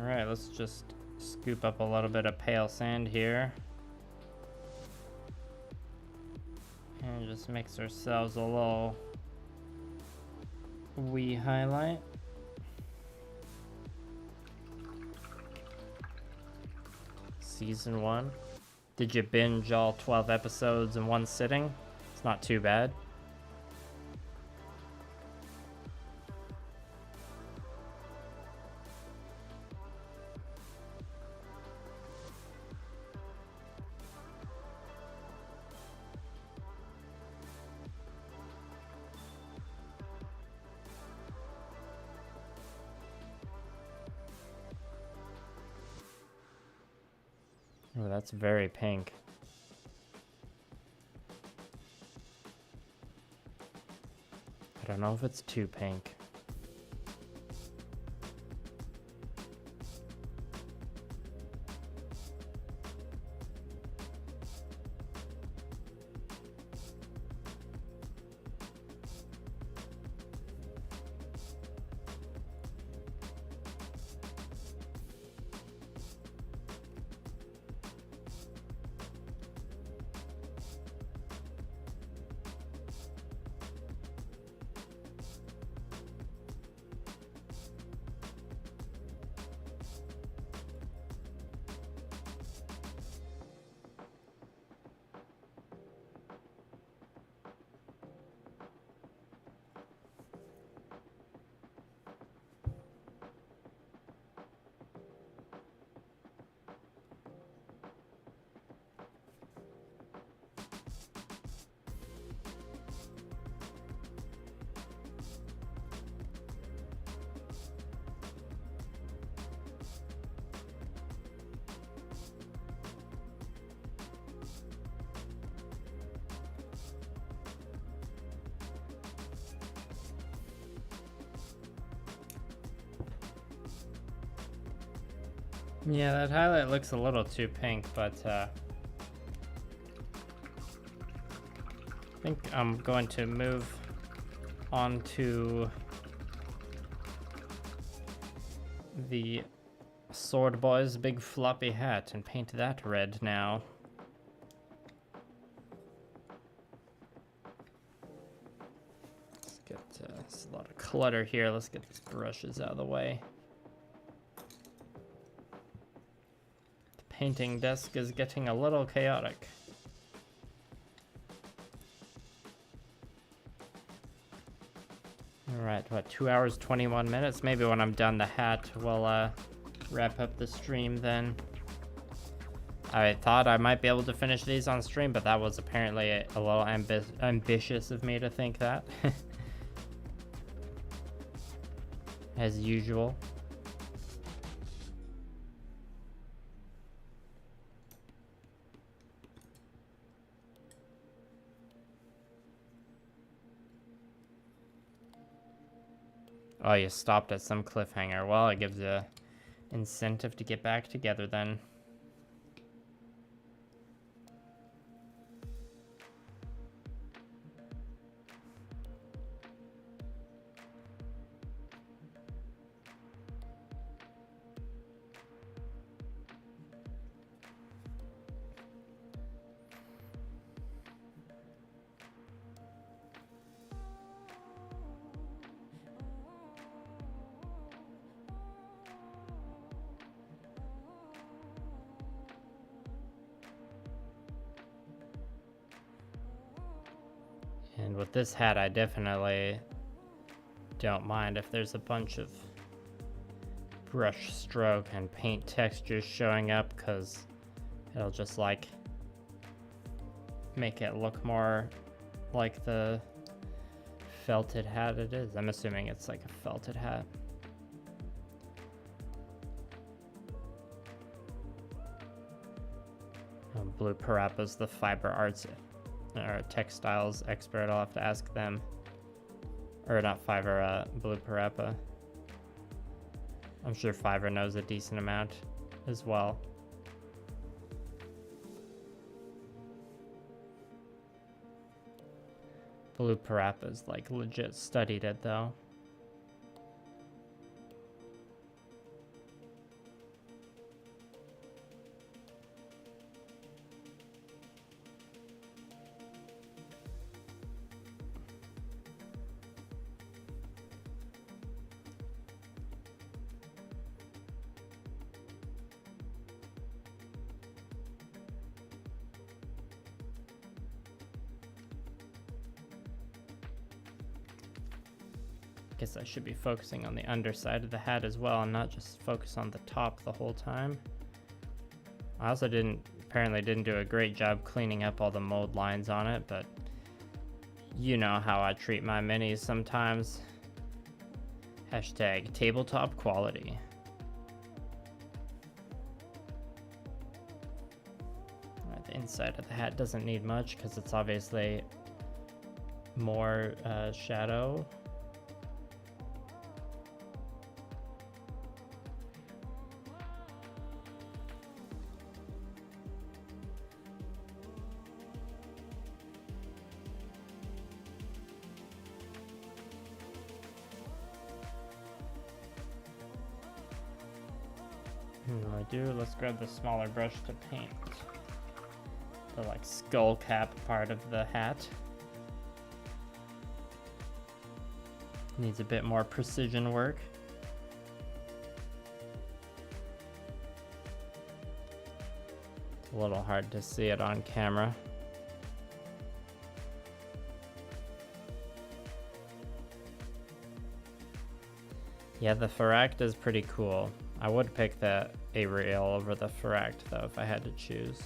Alright, let's just scoop up a little bit of pale sand here. And just mix ourselves a little wee highlight. Season 1. Did you binge all 12 episodes in one sitting? It's not too bad. Oh, that's very pink. I don't know if it's too pink. Yeah, that highlight looks a little too pink, but I think I'm going to move on to the Sword Boy's big floppy hat and paint that red now. Let's get there's a lot of clutter here. Let's get these brushes out of the way. The painting desk is getting a little chaotic. Alright, what, 2 hours, 21 minutes? Maybe when I'm done the hat, we'll wrap up the stream then. I thought I might be able to finish these on stream, but that was apparently a little ambitious of me to think that. As usual. Oh, you stopped at some cliffhanger. Well, it gives you incentive to get back together then. And with this hat, I definitely don't mind if there's a bunch of brush stroke and paint textures showing up, because it'll just like make it look more like the felted hat it is. I'm assuming it's like a felted hat. Blue Parappa's the fiber arts or textiles expert. I'll have to ask them. Or not Fiverr, Blue Parappa. I'm sure Fiverr knows a decent amount as well. Blue Parappa's like legit studied it though. Guess I should be focusing on the underside of the hat as well and not just focus on the top the whole time. I also apparently didn't do a great job cleaning up all the mold lines on it, but you know how I treat my minis sometimes. Hashtag tabletop quality. Alright, the inside of the hat doesn't need much because it's obviously more shadow. Let's grab the smaller brush to paint the like skull cap part of the hat. Needs a bit more precision work. It's a little hard to see it on camera. Yeah, the Ferract is pretty cool. I would pick the Ariel over the Ferract though if I had to choose.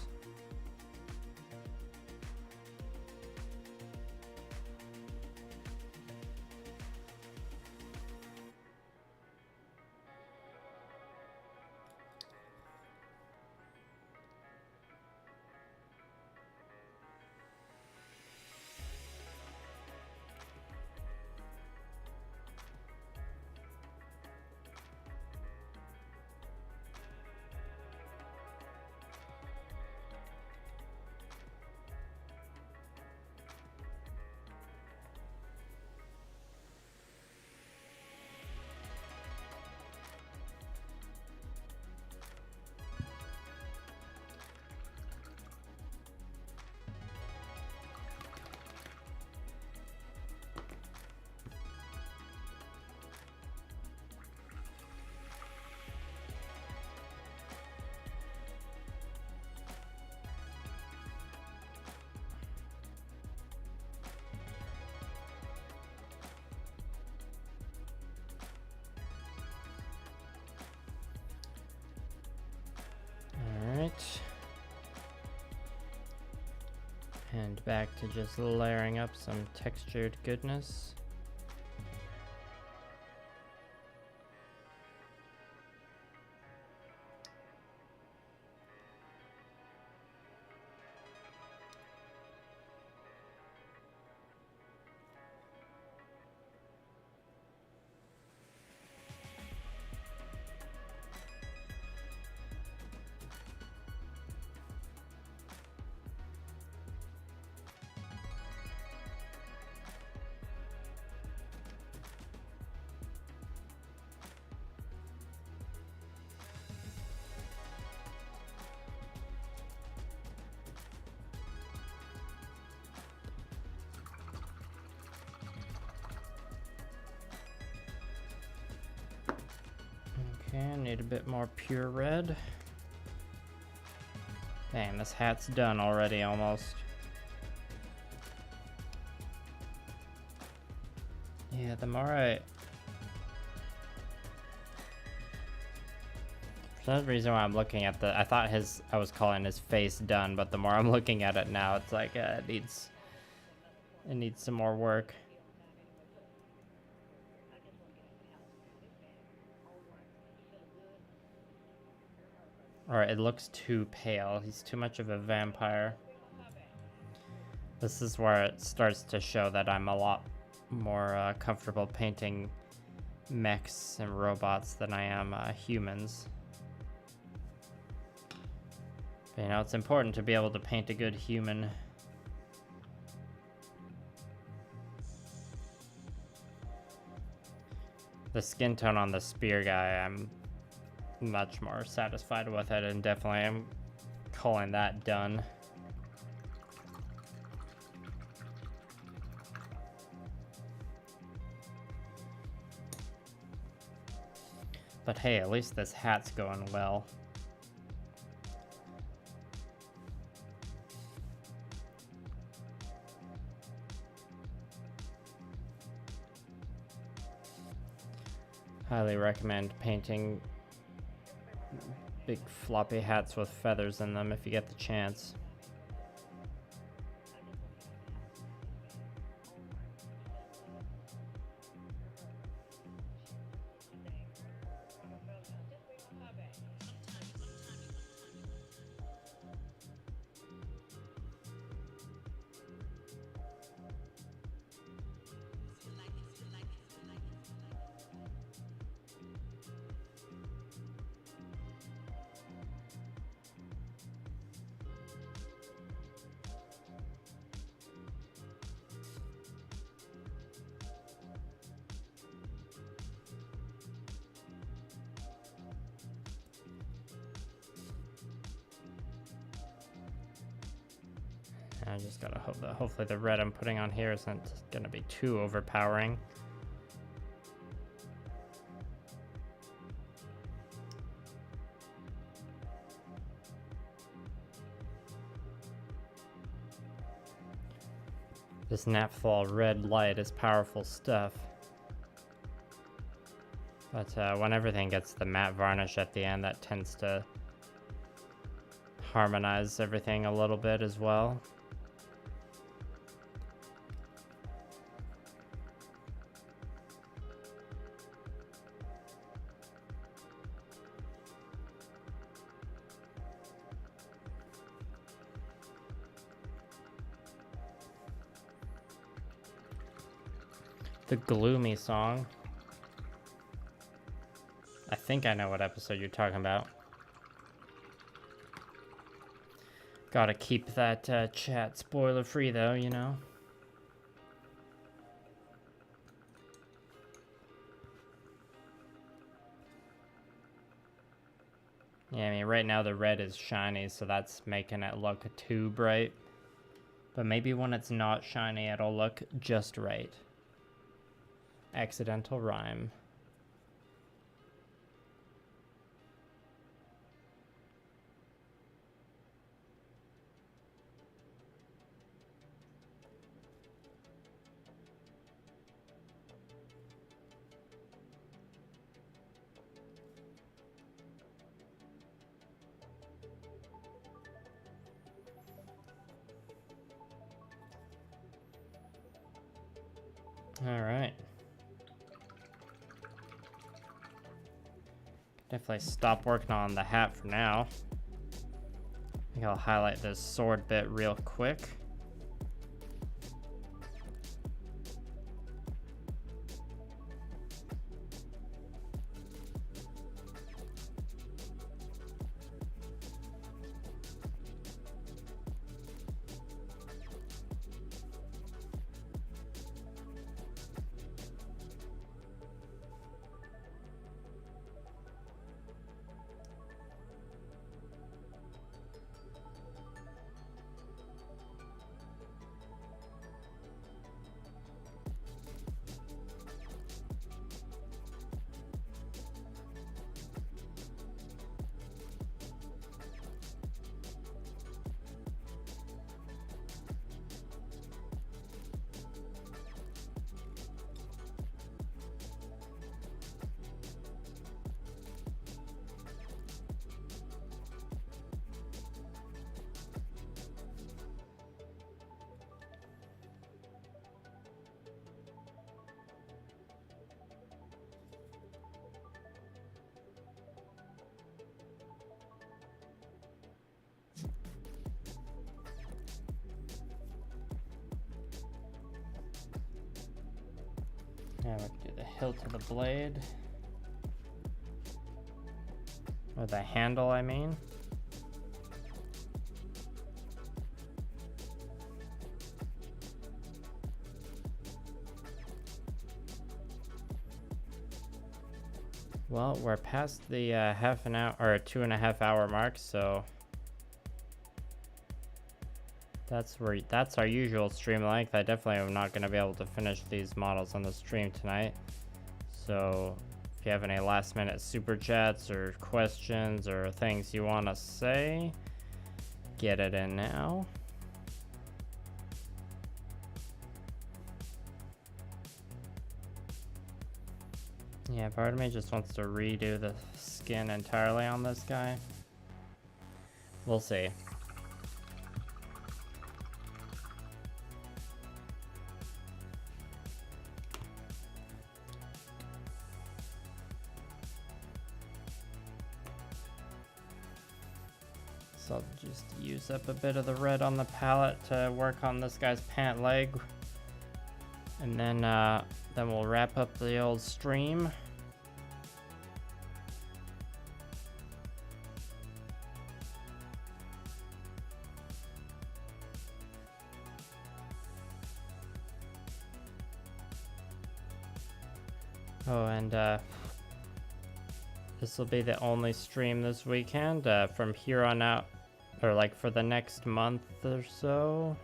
And back to just layering up some textured goodness. Okay, I need a bit more pure red. Dang, this hat's done already almost. Yeah, the more for some reason why I'm looking at I thought I was calling his face done, but the more I'm looking at it now, it's like it needs some more work. Or it looks too pale. He's too much of a vampire. This is where it starts to show that I'm a lot more comfortable painting mechs and robots than I am humans. But, you know, it's important to be able to paint a good human. The skin tone on the spear guy, I'm much more satisfied with it, and definitely I'm calling that done. But hey, at least this hat's going well. Highly recommend painting big floppy hats with feathers in them if you get the chance. I just gotta hope that hopefully the red I'm putting on here isn't gonna be too overpowering. This napfall red light is powerful stuff. But when everything gets the matte varnish at the end, that tends to harmonize everything a little bit as well. The gloomy song. I think I know what episode you're talking about. Gotta keep that chat spoiler free though, you know? Yeah, I mean, right now the red is shiny, so that's making it look too bright. But maybe when it's not shiny, it'll look just right. Accidental rhyme. Alright. Definitely stop working on the hat for now. I think I'll highlight this sword bit real quick. Now we can do the hilt of the blade. Or the handle, I mean. Well, we're past the half an hour or 2.5 hour mark, so that's our usual stream length. I definitely am not going to be able to finish these models on the stream tonight. So if you have any last minute super chats or questions or things you want to say, get it in now. Yeah, part of me just wants to redo the skin entirely on this guy. We'll see. So I'll just use up a bit of the red on the palette to work on this guy's pant leg. And then we'll wrap up the old stream. Oh, and this will be the only stream this weekend. From here on out, or like for the next month or so,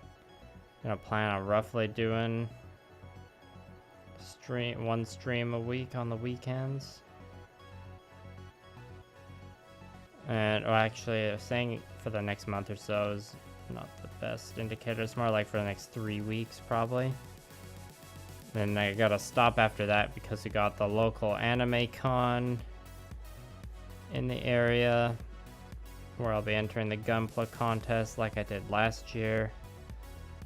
I'm gonna plan on roughly doing one stream a week on the weekends. And actually, saying for the next month or so is not the best indicator. It's more like for the next 3 weeks probably. Then I gotta stop after that because we got the local anime con in the area where I'll be entering the Gunpla contest like I did last year.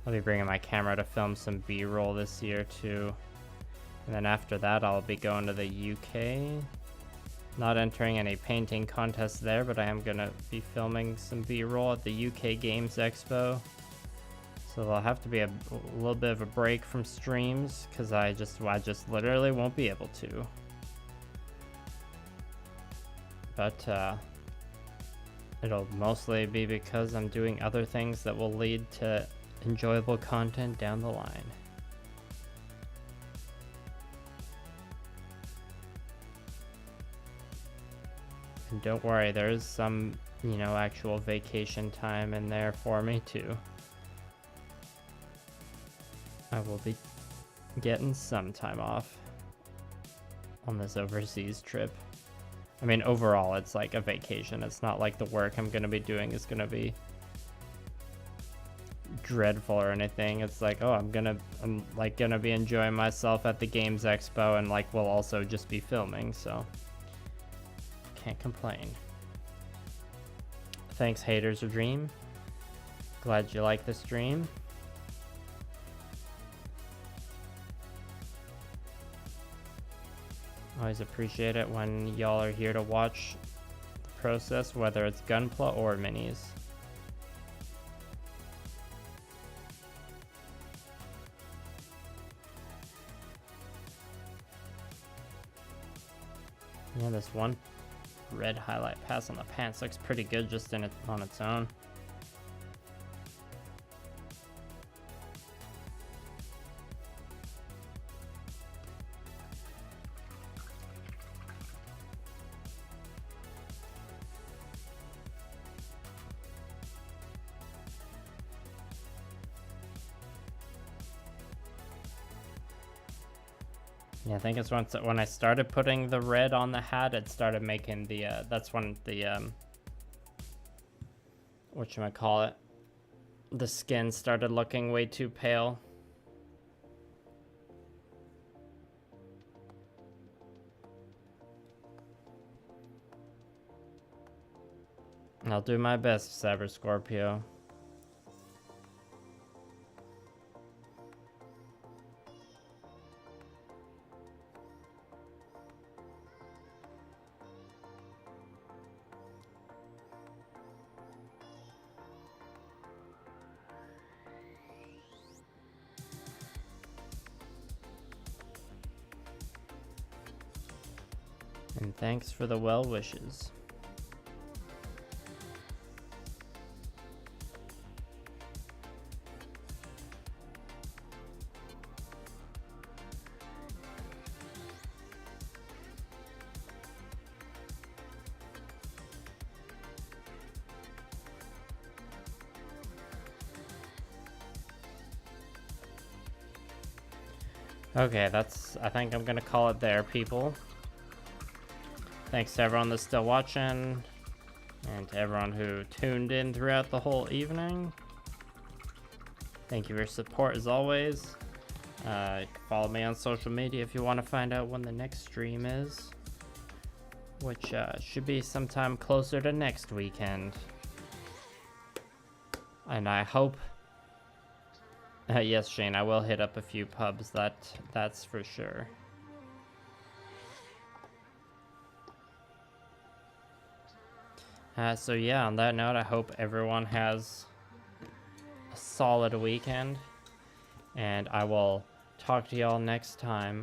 I'll be bringing my camera to film some B-roll this year too. And then after that I'll be going to the UK. Not entering any painting contests there, but I am gonna be filming some B-roll at the UK Games Expo. So there'll have to be a little bit of a break from streams because I just literally won't be able to. But it'll mostly be because I'm doing other things that will lead to enjoyable content down the line. And don't worry, there is some, actual vacation time in there for me too. I will be getting some time off on this overseas trip. I mean, overall, it's like a vacation. It's not like the work I'm going to be doing is going to be dreadful or anything. It's like, oh, I'm going to be enjoying myself at the Games Expo and like we'll also just be filming, so can't complain. Thanks, Haters of Dream. Glad you like the stream. Always appreciate it when y'all are here to watch the process, whether it's Gunpla or minis. Yeah, this one red highlight pass on the pants looks pretty good just in it on its own. Yeah, I think it's once when I started putting the red on the hat, it started making the, that's when the, whatchamacallit, the skin started looking way too pale. I'll do my best, Cyber Scorpio. And thanks for the well wishes. Okay, I think I'm gonna call it there, people. Thanks to everyone that's still watching, and to everyone who tuned in throughout the whole evening. Thank you for your support as always. You can follow me on social media if you want to find out when the next stream is, which should be sometime closer to next weekend. And I hope, yes, Shane, I will hit up a few pubs. That's for sure. So yeah, on that note, I hope everyone has a solid weekend, and I will talk to y'all next time